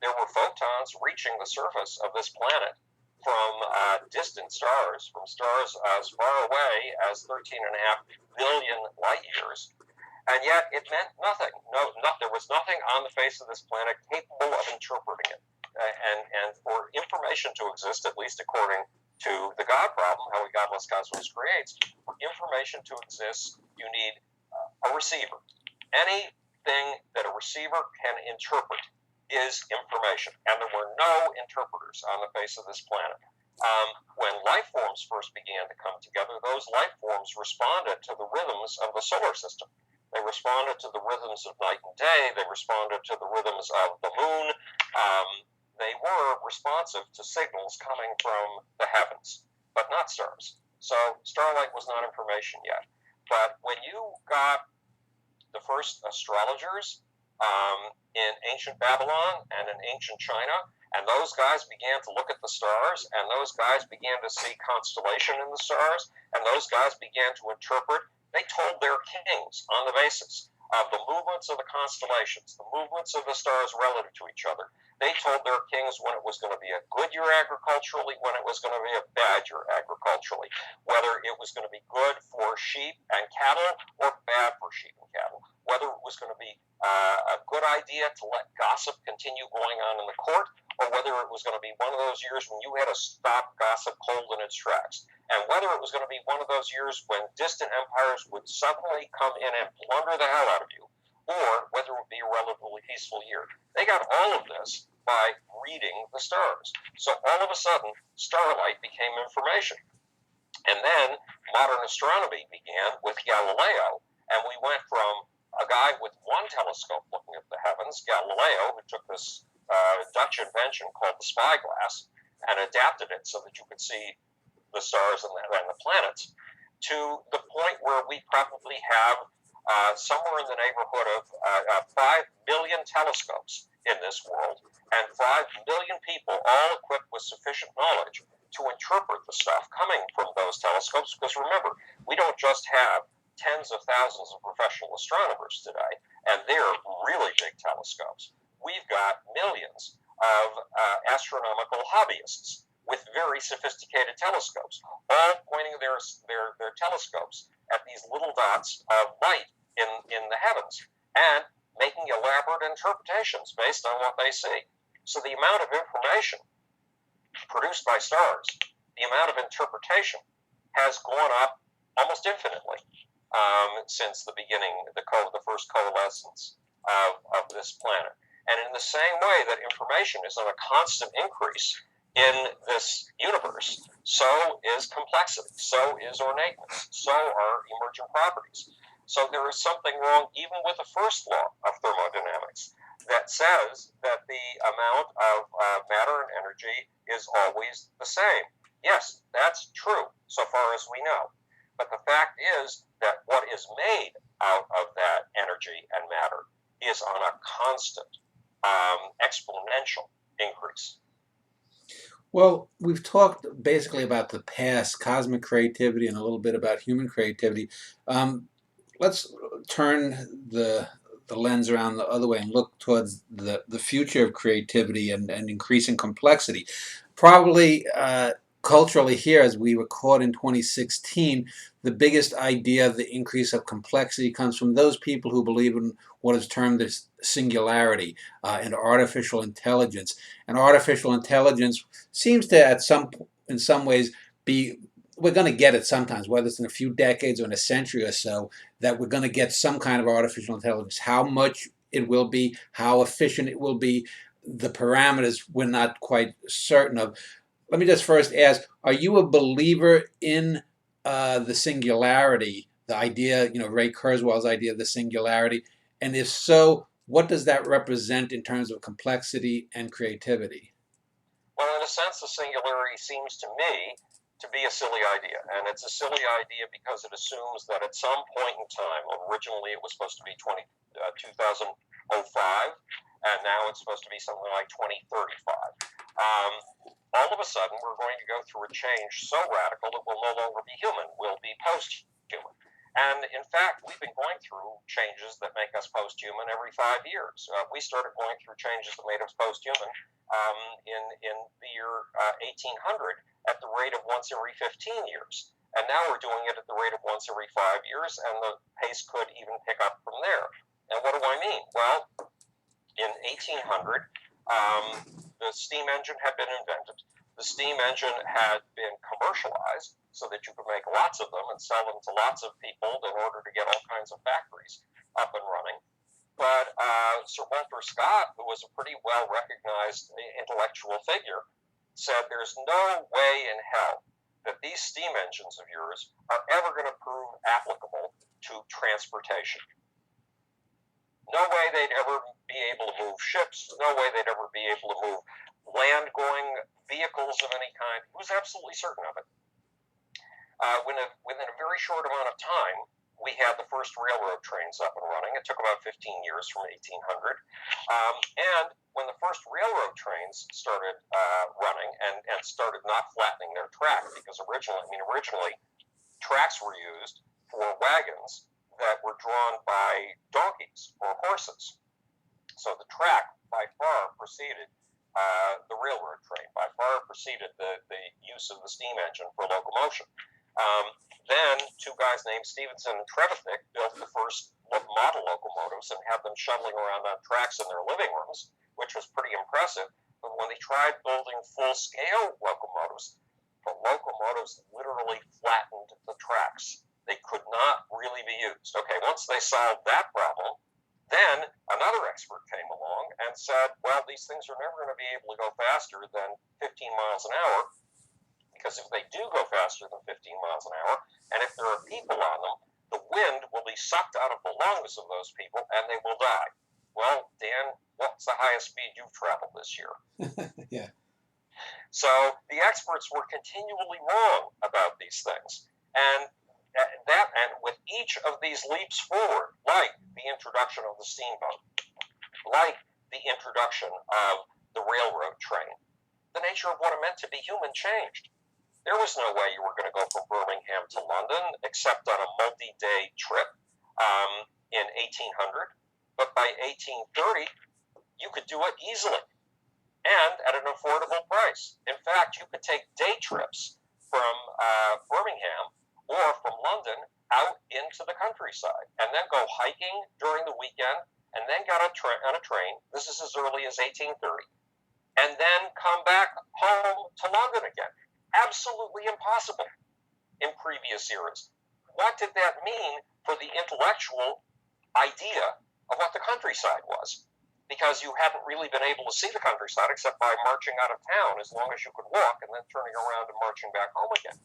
There were photons reaching the surface of this planet from distant stars, from stars as far away as 13.5 billion light years, and yet it meant nothing. There was nothing on the face of this planet capable of interpreting it. And for information to exist, at least according to the God problem, how a godless cosmos creates, for information to exist, you need a receiver. Anything that a receiver can interpret is information, and there were no interpreters on the face of this planet. When life forms first began to come together, those life forms responded to the rhythms of the solar system. They responded to the rhythms of night and day. They responded to the rhythms of the moon. They were responsive to signals coming from the heavens, but not stars. So starlight was not information yet. But when you got the first astrologers in ancient Babylon and in ancient China, and those guys began to look at the stars, and those guys began to see constellation in the stars, and those guys began to interpret. They told their kings on the basis of the movements of the constellations, the movements of the stars relative to each other. They told their kings when it was going to be a good year agriculturally, when it was going to be a bad year agriculturally, whether it was going to be good for sheep and cattle or bad for sheep and cattle, whether it was going to be a good idea to let gossip continue going on in the court, or whether it was going to be one of those years when you had to stop gossip cold in its tracks, and whether it was going to be one of those years when distant empires would suddenly come in and plunder the hell out of you, or whether it would be a relatively peaceful year. They got all of this by reading the stars. So all of a sudden, starlight became information. And then modern astronomy began with Galileo, and we went from a guy with one telescope looking at the heavens, Galileo, who took this Dutch invention called the spyglass and adapted it so that you could see the stars and the planets, to the point where we probably have somewhere in the neighborhood of 5 million telescopes in this world, and 5 million people all equipped with sufficient knowledge to interpret the stuff coming from those telescopes. Because remember, we don't just have tens of thousands of professional astronomers today, and they're really big telescopes. We've got millions of astronomical hobbyists with very sophisticated telescopes, all pointing their telescopes at these little dots of light in the heavens and making elaborate interpretations based on what they see. So the amount of information produced by stars, the amount of interpretation, has gone up almost infinitely since the beginning, the first coalescence of this planet. And in the same way that information is on a constant increase in this universe, so is complexity, so is ornateness, so are emergent properties. So there is something wrong even with the first law of thermodynamics that says that the amount of matter and energy is always the same. Yes, that's true so far as we know. But the fact is that what is made out of that energy and matter is on a constant exponential increase. Well, we've talked basically about the past, cosmic creativity, and a little bit about human creativity. Let's turn the lens around the other way and look towards the future of creativity and increasing complexity. Probably culturally here, as we record in 2016, the biggest idea of the increase of complexity comes from those people who believe in what is termed as singularity and artificial intelligence. And artificial intelligence seems to, in some ways, be, we're going to get it sometimes, whether it's in a few decades or in a century or so, that we're going to get some kind of artificial intelligence. How much it will be, how efficient it will be, the parameters we're not quite certain of. Let me just first ask, are you a believer in the singularity, the idea, Ray Kurzweil's idea of the singularity? And if so, what does that represent in terms of complexity and creativity? Well, in a sense, the singularity seems to me to be a silly idea. And it's a silly idea because it assumes that at some point in time, originally it was supposed to be 2005, and now it's supposed to be something like 2035. All of a sudden, we're going to go through a change so radical that we'll no longer be human. We'll be post-human. And in fact, we've been going through changes that make us post-human every 5 years. We started going through changes that made us post-human in the year 1800 at the rate of once every 15 years. And now we're doing it at the rate of once every 5 years, and the pace could even pick up from there. And what do I mean? Well, in 1800, the steam engine had been invented. The steam engine had been commercialized so that you could make lots of them and sell them to lots of people in order to get all kinds of factories up and running. But Sir Walter Scott, who was a pretty well-recognized intellectual figure, said there's no way in hell that these steam engines of yours are ever going to prove applicable to transportation. No way they'd ever be able to move ships. No way they'd ever be able to move land-going vehicles of any kind. He was absolutely certain of it. Within a very short amount of time, we had the first railroad trains up and running. It took about 15 years from 1800. And when the first railroad trains started running and started not flattening their track, because originally tracks were used for wagons that were drawn by donkeys or horses. So the track by far preceded the railroad train, by far preceded the use of the steam engine for locomotion. Then two guys named Stephenson and Trevithick built the first model locomotives and had them shuttling around on tracks in their living rooms, which was pretty impressive. But when they tried building full-scale locomotives, the locomotives literally flattened the tracks. They could not really be used. Okay, once they solved that problem, then another expert came along and said, well, these things are never going to be able to go faster than 15 miles an hour, because if they do go faster than 15 miles an hour, and if there are people on them, the wind will be sucked out of the lungs of those people and they will die. Well, Dan, what's the highest speed you've traveled this year? Yeah. So the experts were continually wrong about these things. And with each of these leaps forward, like the introduction of the steamboat, like the introduction of the railroad train, the nature of what it meant to be human changed. There was no way you were going to go from Birmingham to London except on a multi-day trip in 1800. But by 1830, you could do it easily and at an affordable price. In fact, you could take day trips from Birmingham or from London out into the countryside and then go hiking during the weekend and then get on a train. This is as early as 1830. And then come back home to London again. Absolutely impossible in previous eras. What did that mean for the intellectual idea of what the countryside was? Because you hadn't really been able to see the countryside except by marching out of town as long as you could walk and then turning around and marching back home again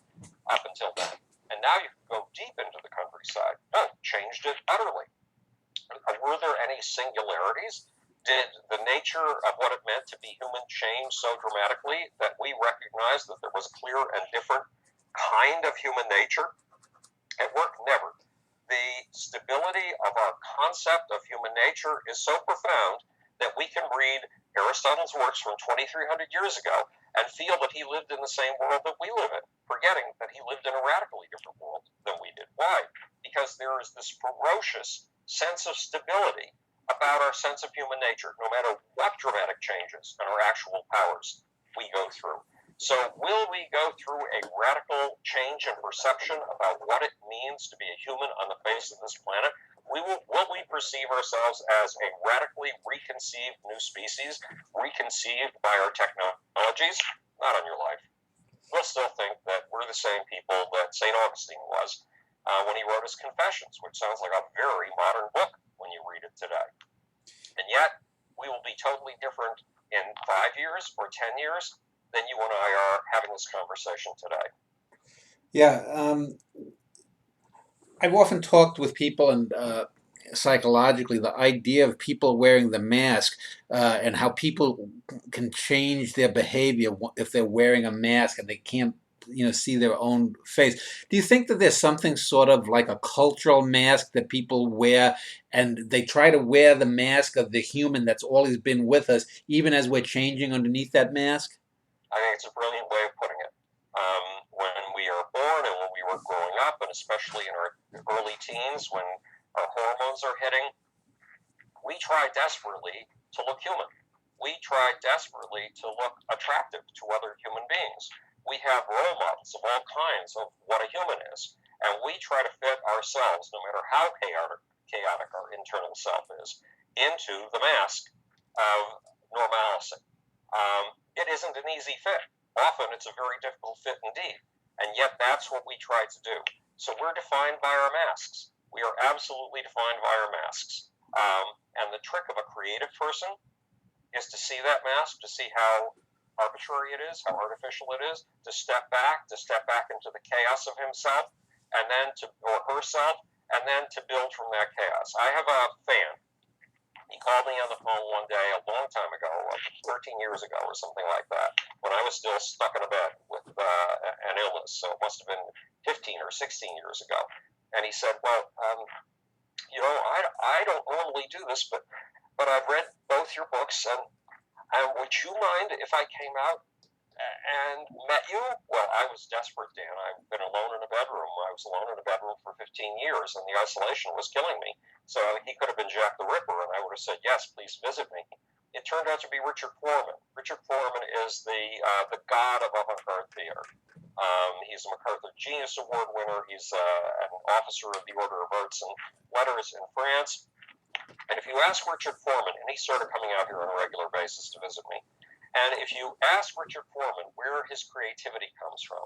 up until then. And now you can go deep into the countryside. No, changed it utterly. Were there any singularities? Did the nature of what it meant to be human change so dramatically that we recognized that there was a clear and different kind of human nature? At work, never. The stability of our concept of human nature is so profound that we can read Aristotle's works from 2,300 years ago and feel that he lived in the same world that we live in, forgetting that he lived in a radically different world than we did. Why? Because there is this ferocious sense of stability about our sense of human nature, no matter what dramatic changes in our actual powers we go through. So will we go through a radical change in perception about what it means to be a human on the face of this planet? Will we perceive ourselves as a radically reconceived new species, reconceived by our technologies? Not on your life. We'll still think that we're the same people that St. Augustine was when he wrote his Confessions, which sounds like a very modern book when you read it today. And yet, we will be totally different in 5 years or 10 years than you and I are having this conversation today. Yeah, I've often talked with people, and psychologically, the idea of people wearing the mask and how people can change their behavior if they're wearing a mask and they can't, see their own face. Do you think that there's something sort of like a cultural mask that people wear, and they try to wear the mask of the human that's always been with us, even as we're changing underneath that mask? I think it's a brilliant way of putting it. When we are born and when we were growing up, and especially in our early teens, when our hormones are hitting, we try desperately to look human. We try desperately to look attractive to other human beings. We have role models of all kinds of what a human is, and we try to fit ourselves, no matter how chaotic our internal self is, into the mask of normalcy. It isn't an easy fit. Often it's a very difficult fit indeed, and yet that's what we try to do. So we're defined by our masks. We are absolutely defined by our masks. And the trick of a creative person is to see that mask, to see how arbitrary it is, how artificial it is, to step back into the chaos of himself, and then or herself, and then to build from that chaos. I have a fan. He called me on the phone one day a long time ago, like 13 years ago or something like that, when I was still stuck in a bed with an illness. So it must have been 15 or 16 years ago. And he said, well, I don't normally do this, but I've read both your books, and would you mind if I came out and met you? Well, I was desperate, Dan. I've been alone in a bedroom. I was alone in a bedroom for 15 years, and the isolation was killing me. So he could have been Jack the Ripper, and I would have said, yes, please visit me. It turned out to be Richard Foreman. Richard Foreman is the god of avant-garde theater. He's a MacArthur Genius Award winner. He's an officer of the Order of Arts and Letters in France. And if you ask Richard Foreman, and he's sort of coming out here on a regular basis to visit me, and if you ask Richard Foreman where his creativity comes from,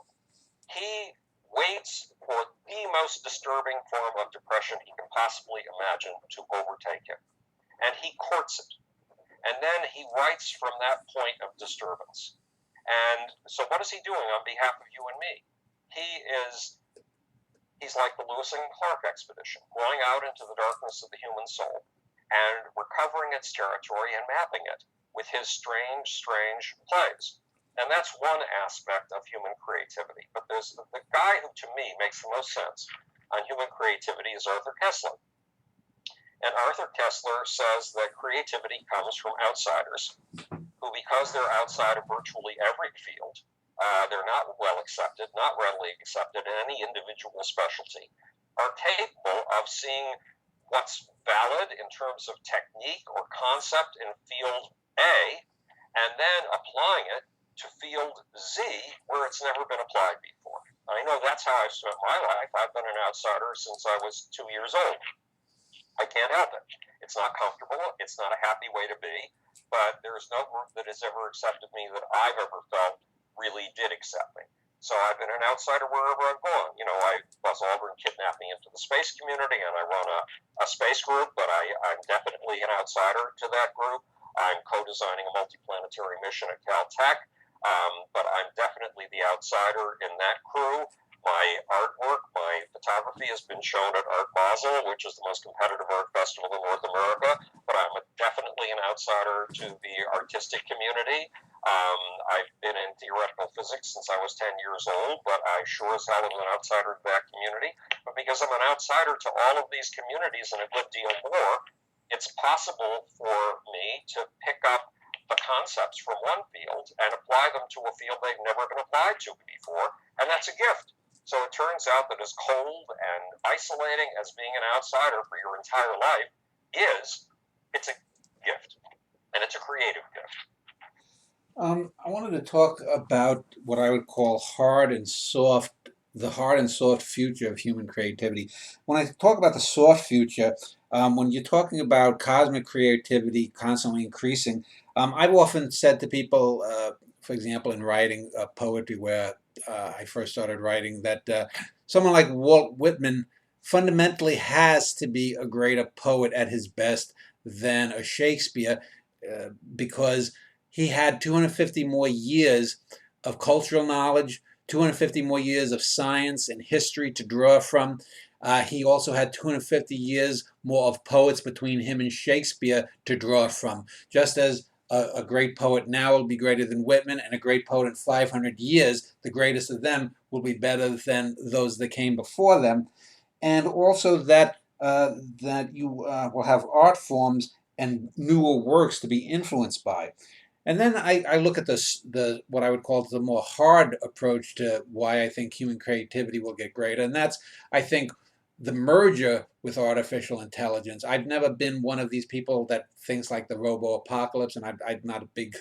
he waits for the most disturbing form of depression he can possibly imagine to overtake him. And he courts it. And then he writes from that point of disturbance. And so what is he doing on behalf of you and me? He's like the Lewis and Clark expedition, going out into the darkness of the human soul and recovering its territory and mapping it with his strange plays. And that's one aspect of human creativity. But there's the guy who, to me, makes the most sense on human creativity is Arthur Koestler. And Arthur Koestler says that creativity comes from outsiders who, because they're outside of virtually every field, they're not well accepted, not readily accepted in any individual specialty, are capable of seeing what's valid in terms of technique or concept in field A, and then applying it to field Z where it's never been applied before. I know that's how I've spent my life. I've been an outsider since I was 2 years old. I can't help it. It's not comfortable. It's not a happy way to be, but there's no group that has ever accepted me that I've ever felt really did accept me. So I've been an outsider wherever I've gone. You know, Buzz Aldrin kidnapped me into the space community, and I run a space group, but I'm definitely an outsider to that group. I'm co-designing a multiplanetary mission at Caltech, but I'm definitely the outsider in that crew. My artwork, my photography has been shown at Art Basel, which is the most competitive art festival in North America, but I'm definitely an outsider to the artistic community. I've been in theoretical physics since I was 10 years old, but I sure as hell am an outsider to that community. But because I'm an outsider to all of these communities and a good deal more, it's possible for me to pick up the concepts from one field and apply them to a field they've never been applied to before, and that's a gift. So it turns out that as cold and isolating as being an outsider for your entire life is, it's a gift, and it's a creative gift. I wanted to talk about what I would call the hard and soft future of human creativity. When I talk about the soft future, when you're talking about cosmic creativity constantly increasing, I've often said to people, for example, in writing poetry, where I first started writing, that someone like Walt Whitman fundamentally has to be a greater poet at his best than a Shakespeare, because he had 250 more years of cultural knowledge, 250 more years of science and history to draw from. He also had 250 years more of poets between him and Shakespeare to draw from. Just as a great poet now will be greater than Whitman, and a great poet in 500 years, the greatest of them, will be better than those that came before them. And also that you will have art forms and newer works to be influenced by. And then I look at the what I would call the more hard approach to why I think human creativity will get greater, and that's, I think, the merger with artificial intelligence. I've never been one of these people that thinks like the robo-apocalypse, and I'm not a big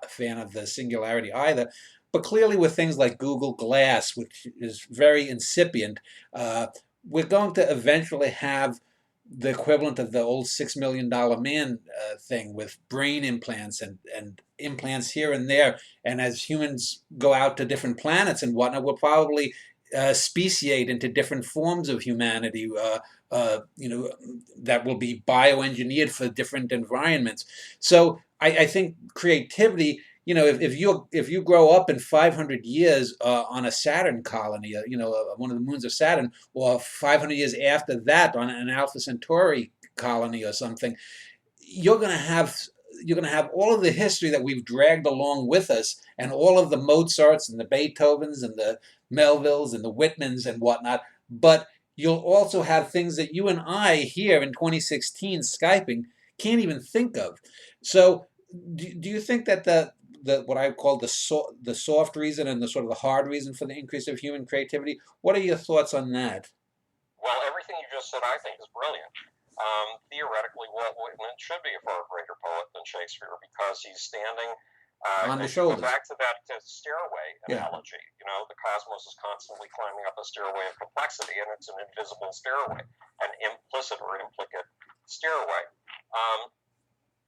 fan of the singularity either. But clearly, with things like Google Glass, which is very incipient, we're going to eventually have the equivalent of the old $6 million man thing, with brain implants and implants here and there. And as humans go out to different planets and whatnot, we'll probably speciate into different forms of humanity, that will be bioengineered for different environments. So I think creativity, if you grow up in 500 years on a Saturn colony, one of the moons of Saturn, or 500 years after that on an Alpha Centauri colony or something, you're going to have all of the history that we've dragged along with us, and all of the Mozarts and the Beethovens and the Melvilles and the Whitmans and whatnot. But you'll also have things that you and I here in 2016 Skyping can't even think of. So do you think that the what I call the soft reason and the sort of the hard reason for the increase of human creativity? What are your thoughts on that? Well, everything you just said, I think, is brilliant. Theoretically, Walt Whitman should be a far greater poet than Shakespeare, because he's standing On the shoulders. Go back to that stairway Yeah. analogy. The cosmos is constantly climbing up a stairway of complexity, and it's an invisible stairway, an implicit or implicate stairway.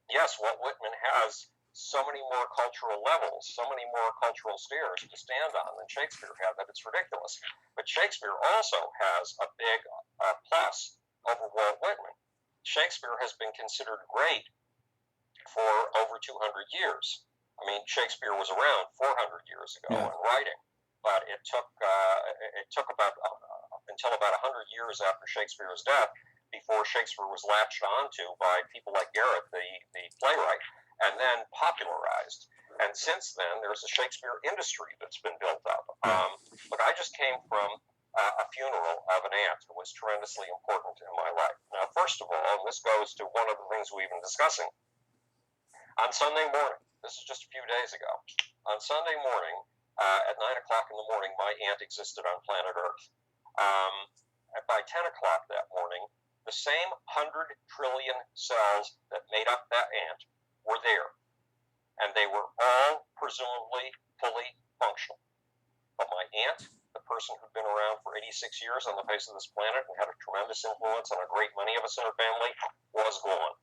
Yes, Walt Whitman has so many more cultural levels, so many more cultural stairs to stand on than Shakespeare had, that it's ridiculous. But Shakespeare also has a big plus over Walt Whitman. Shakespeare has been considered great for over 200 years. I mean, Shakespeare was around 400 years ago in writing, but it took about until about 100 years after Shakespeare's death before Shakespeare was latched onto by people like Garrett, the playwright, and then popularized. And since then, there's a Shakespeare industry that's been built up. Look, I just came from a funeral of an aunt who was tremendously important in my life. Now, first of all, and this goes to one of the things we've been discussing, on Sunday morning, this is just a few days ago, on Sunday morning, At 9 o'clock in the morning, my aunt existed on planet Earth. By 10 o'clock that morning, the same 100 trillion cells that made up that ant were there, and they were all presumably fully functional. But my aunt, the person who'd been around for 86 years on the face of this planet and had a tremendous influence on a great many of us in her family, was gone.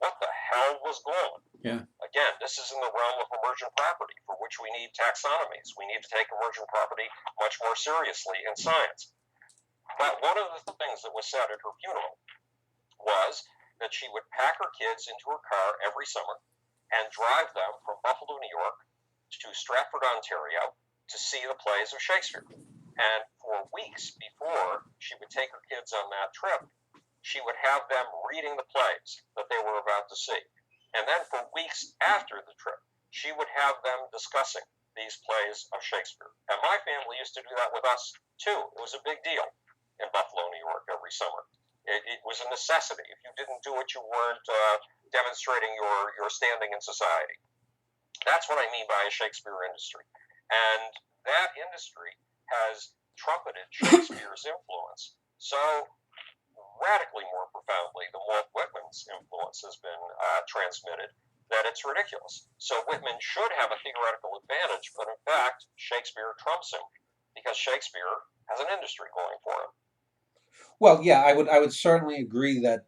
What the hell was gone? Yeah. Again, this is in the realm of emergent property, for which we need taxonomies. We need to take emergent property much more seriously in science. But one of the things that was said at her funeral was that she would pack her kids into her car every summer and drive them from Buffalo, New York to Stratford, Ontario to see the plays of Shakespeare. And for weeks before she would take her kids on that trip, she would have them reading the plays that they were about to see. And then for weeks after the trip, she would have them discussing these plays of Shakespeare. And my family used to do that with us, too. It was a big deal in Buffalo, New York every summer. It was a necessity. If you didn't do it, you weren't demonstrating your standing in society. That's what I mean by a Shakespeare industry. And that industry has trumpeted Shakespeare's influence so radically more profoundly than Walt Whitman's influence has been transmitted, that it's ridiculous. So Whitman should have a theoretical advantage, but in fact, Shakespeare trumps him because Shakespeare has an industry going for him. Well, yeah, I would certainly agree that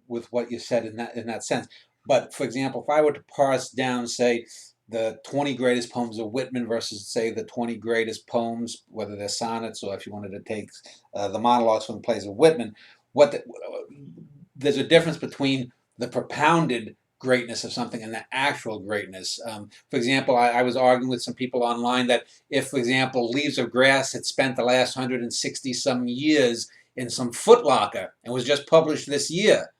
with what you said in that sense. But for example, if I were to parse down, say, the 20 greatest poems of Whitman versus, say, the 20 greatest poems, whether they're sonnets or if you wanted to take the monologues from the plays of Whitman, there's a difference between the propounded greatness of something and the actual greatness. For example, I was arguing with some people online that if, for example, Leaves of Grass had spent the last 160 some years in some footlocker and was just published this year,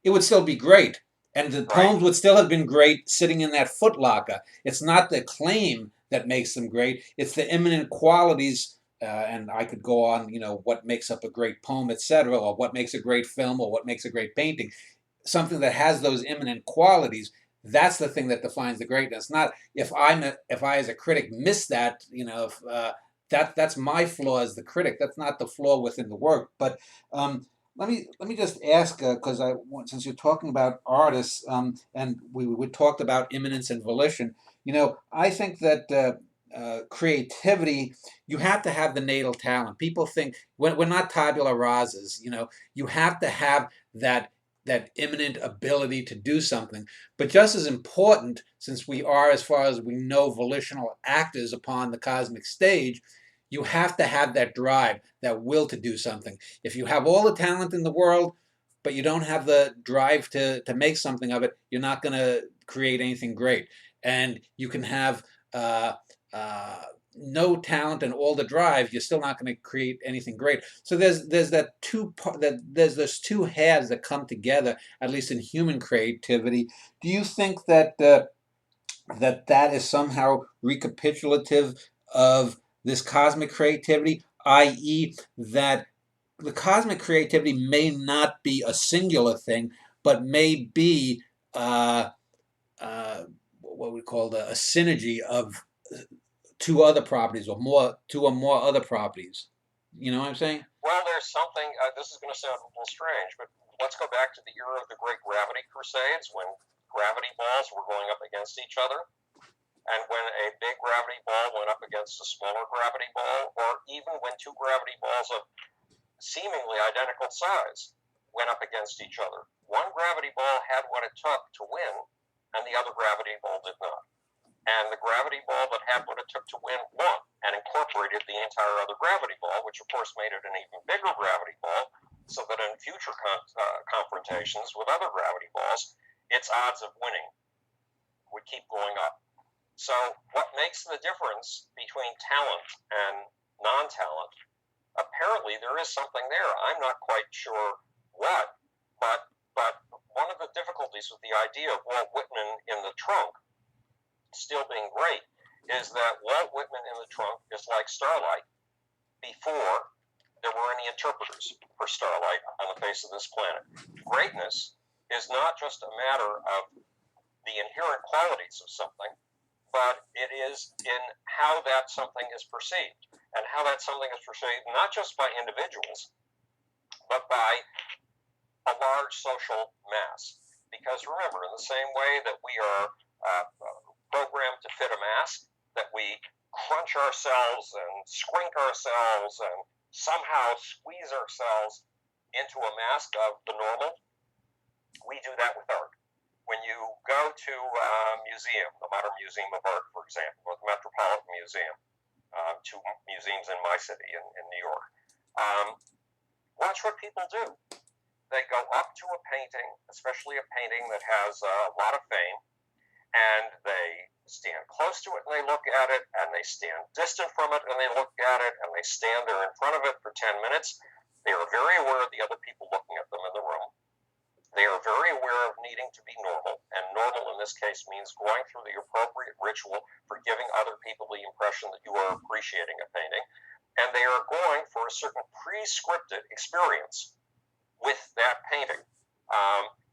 it would still be great. And the poems would still have been great sitting in that footlocker. It's not the claim that makes them great. It's the eminent qualities, and I could go on, what makes up a great poem, etc., or what makes a great film, or what makes a great painting. Something that has those eminent qualities, that's the thing that defines the greatness. Not if I as a critic miss that, that's my flaw as the critic. That's not the flaw within the work. But let me just ask, because since you're talking about artists, and we talked about immanence and volition, I think that creativity, you have to have the natal talent. People think we're not tabula rasas. You have to have that imminent ability to do something. But just as important, since we are, as far as we know, volitional actors upon the cosmic stage, you have to have that drive, that will to do something. If you have all the talent in the world, but you don't have the drive to make something of it, you're not going to create anything great. And you can have no talent and all the drive, you're still not going to create anything great. So there's those two halves that come together, at least in human creativity. Do you think that that is somehow recapitulative of this cosmic creativity, i.e., that the cosmic creativity may not be a singular thing, but may be what we call a synergy of two other properties, or two or more other properties? You know what I'm saying? Well, there's something, this is going to sound a little strange, but let's go back to the era of the Great Gravity Crusades, when gravity balls were going up against each other. And when a big gravity ball went up against a smaller gravity ball, or even when two gravity balls of seemingly identical size went up against each other, one gravity ball had what it took to win, and the other gravity ball did not. And the gravity ball that had what it took to win won, and incorporated the entire other gravity ball, which of course made it an even bigger gravity ball, so that in future confrontations with other gravity balls, its odds of winning would keep going up. So what makes the difference between talent and non-talent? Apparently there is something there. I'm not quite sure what, but one of the difficulties with the idea of Walt Whitman in the trunk still being great is that Walt Whitman in the trunk is like Starlight before there were any interpreters for Starlight on the face of this planet. Greatness is not just a matter of the inherent qualities of something, but it is in how that something is perceived, and how that something is perceived not just by individuals, but by a large social mass. Because remember, in the same way that we are programmed to fit a mask, that we crunch ourselves and squint ourselves and somehow squeeze ourselves into a mask of the normal, we do that with art. When you go to a museum, the Modern Museum of Art, for example, or the Metropolitan Museum, two museums in my city, in New York, watch what people do. They go up to a painting, especially a painting that has a lot of fame, and they stand close to it and they look at it, and they stand distant from it and they look at it, and they stand there in front of it for 10 minutes. They are very aware of the other people looking at them in the room. They are very aware of needing to be normal, and normal in this case means going through the appropriate ritual for giving other people the impression that you are appreciating a painting, and they are going for a certain pre-scripted experience with that painting,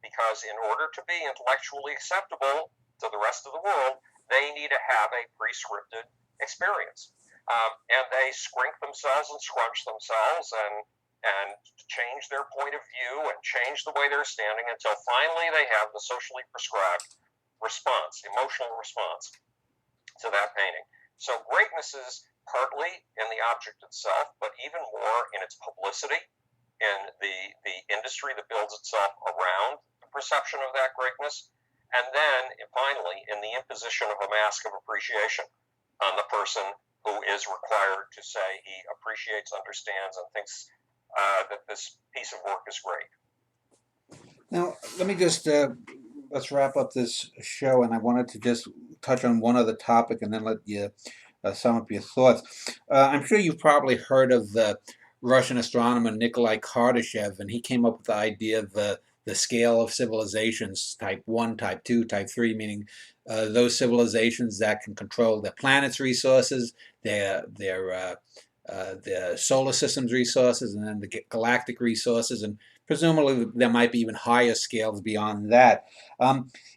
because in order to be intellectually acceptable to the rest of the world, they need to have a pre-scripted experience, and they squint themselves and scrunch themselves and change their point of view and change the way they're standing until finally they have the socially prescribed response, emotional response to that painting. So greatness is partly in the object itself, but even more in its publicity, in the industry that builds itself around the perception of that greatness, and then finally in the imposition of a mask of appreciation on the person who is required to say he appreciates, understands, and thinks that this piece of work is great. Now, let me just let's wrap up this show, and I wanted to just touch on one other topic, and then let you sum up your thoughts. I'm sure you've probably heard of the Russian astronomer Nikolai Kardashev, and he came up with the idea of the scale of civilizations, type 1, type 2, type 3, meaning those civilizations that can control their planet's resources, their solar system's resources, and then the galactic resources, and presumably there might be even higher scales beyond that.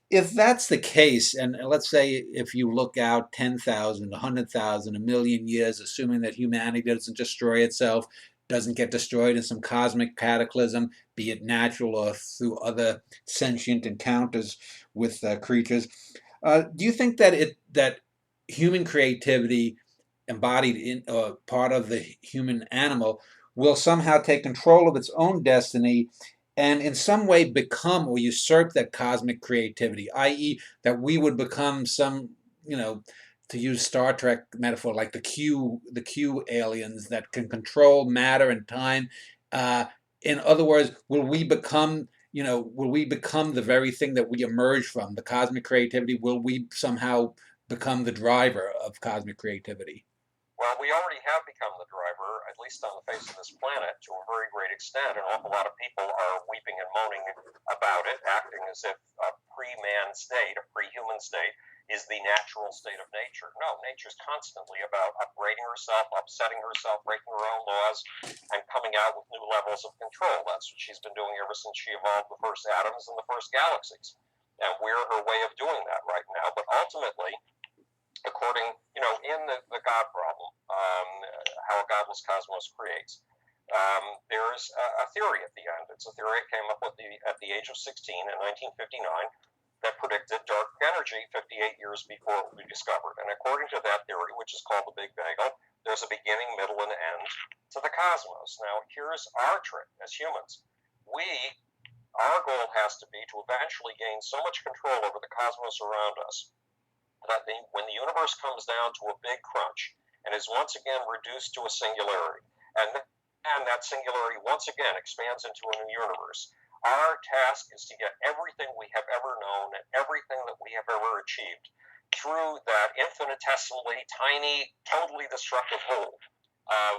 If that's the case, and let's say if you look out 10,000, 100,000, a million years, assuming that humanity doesn't destroy itself, doesn't get destroyed in some cosmic cataclysm, be it natural or through other sentient encounters with creatures, do you think that human creativity embodied in part of the human animal will somehow take control of its own destiny and in some way become or usurp that cosmic creativity, i.e., that we would become some, to use Star Trek metaphor, like the Q aliens that can control matter and time. In other words, will we become the very thing that we emerge from, the cosmic creativity? Will we somehow become the driver of cosmic creativity? Well, we already have become the driver, at least on the face of this planet, to a very great extent. An awful lot of people are weeping and moaning about it, acting as if a pre-man state, a pre-human state, is the natural state of nature. No, nature's constantly about upgrading herself, upsetting herself, breaking her own laws, and coming out with new levels of control. That's what she's been doing ever since she evolved the first atoms and the first galaxies. And we're her way of doing that right now. But ultimately, according, in the God problem, how a godless cosmos creates, there's a theory at the end. It's a theory that came up at the age of 16 in 1959 that predicted dark energy 58 years before it would be discovered. And according to that theory, which is called the Big Bagel, there's a beginning, middle, and end to the cosmos. Now, here's our trick as humans. Our goal has to be to eventually gain so much control over the cosmos around us that when the universe comes down to a big crunch and is once again reduced to a singularity, and that singularity once again expands into a new universe, our task is to get everything we have ever known and everything that we have ever achieved through that infinitesimally tiny, totally destructive hole of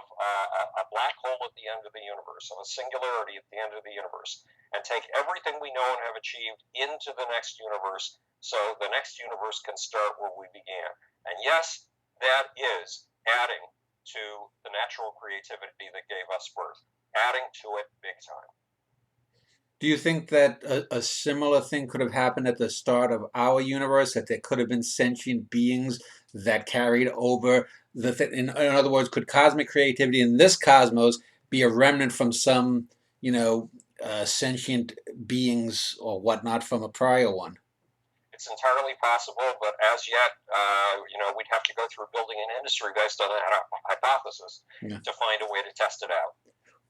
a black hole at the end of the universe, of a singularity at the end of the universe, and take everything we know and have achieved into the next universe, so the next universe can start where we began. And yes, that is adding to the natural creativity that gave us birth, adding to it big time. Do you think that a similar thing could have happened at the start of our universe, that there could have been sentient beings that carried over in other words, could cosmic creativity in this cosmos be a remnant from some, sentient beings or whatnot from a prior one? It's entirely possible, but as yet, we'd have to go through building an industry based on that hypothesis Yeah. to find a way to test it out.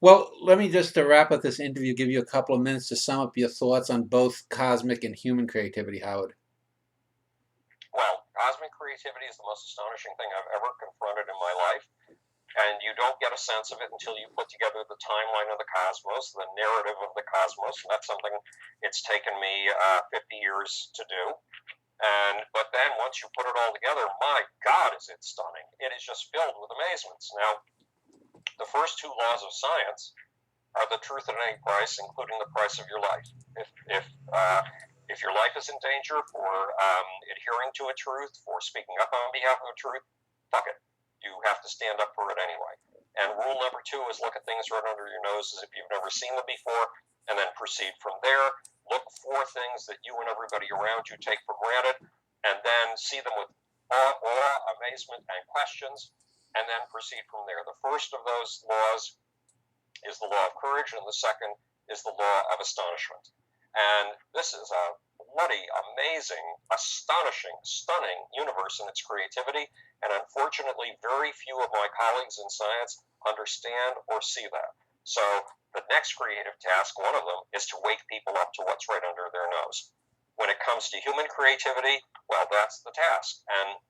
Well, let me just to wrap up this interview, give you a couple of minutes to sum up your thoughts on both cosmic and human creativity, Howard. Well, cosmic creativity is the most astonishing thing I've ever confronted in my life. And you don't get a sense of it until you put together the timeline of the cosmos, the narrative of the cosmos. And that's something it's taken me 50 years to do. But then once you put it all together, my God, is it stunning. It is just filled with amazements. Now, the first two laws of science are the truth at any price, including the price of your life. If your life is in danger for adhering to a truth, for speaking up on behalf of a truth, fuck it. You have to stand up for it anyway. And rule number two is look at things right under your nose as if you've never seen them before, and then proceed from there. Look for things that you and everybody around you take for granted, and then see them with awe, amazement, and questions, and then proceed from there. The first of those laws is the law of courage, and the second is the law of astonishment. And this is a bloody, amazing, astonishing, stunning universe in its creativity, and unfortunately, very few of my colleagues in science understand or see that. So the next creative task, one of them, is to wake people up to what's right under their nose. When it comes to human creativity, well, that's the task. And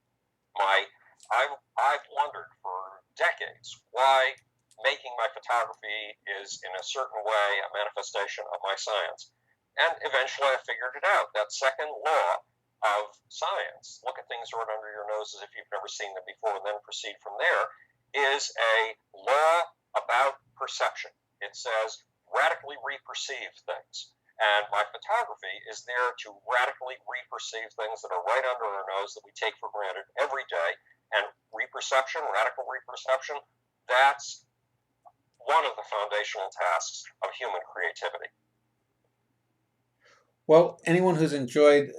I've wondered for decades why making my photography is in a certain way a manifestation of my science. And eventually I figured it out. That second law of science, look at things right under your nose as if you've never seen them before and then proceed from there, is a law about perception. It says radically reperceive things. And my photography is there to radically reperceive things that are right under our nose that we take for granted every day. And reperception, radical reperception, that's one of the foundational tasks of human creativity. Well, anyone who's enjoyed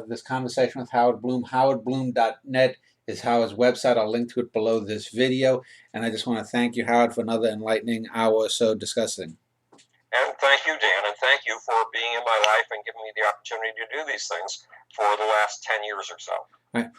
this conversation with Howard Bloom, howardbloom.net is Howard's website. I'll link to it below this video. And I just want to thank you, Howard, for another enlightening hour or so discussing. And thank you, Dan, and thank you for being in my life and giving me the opportunity to do these things for the last 10 years or so. All right.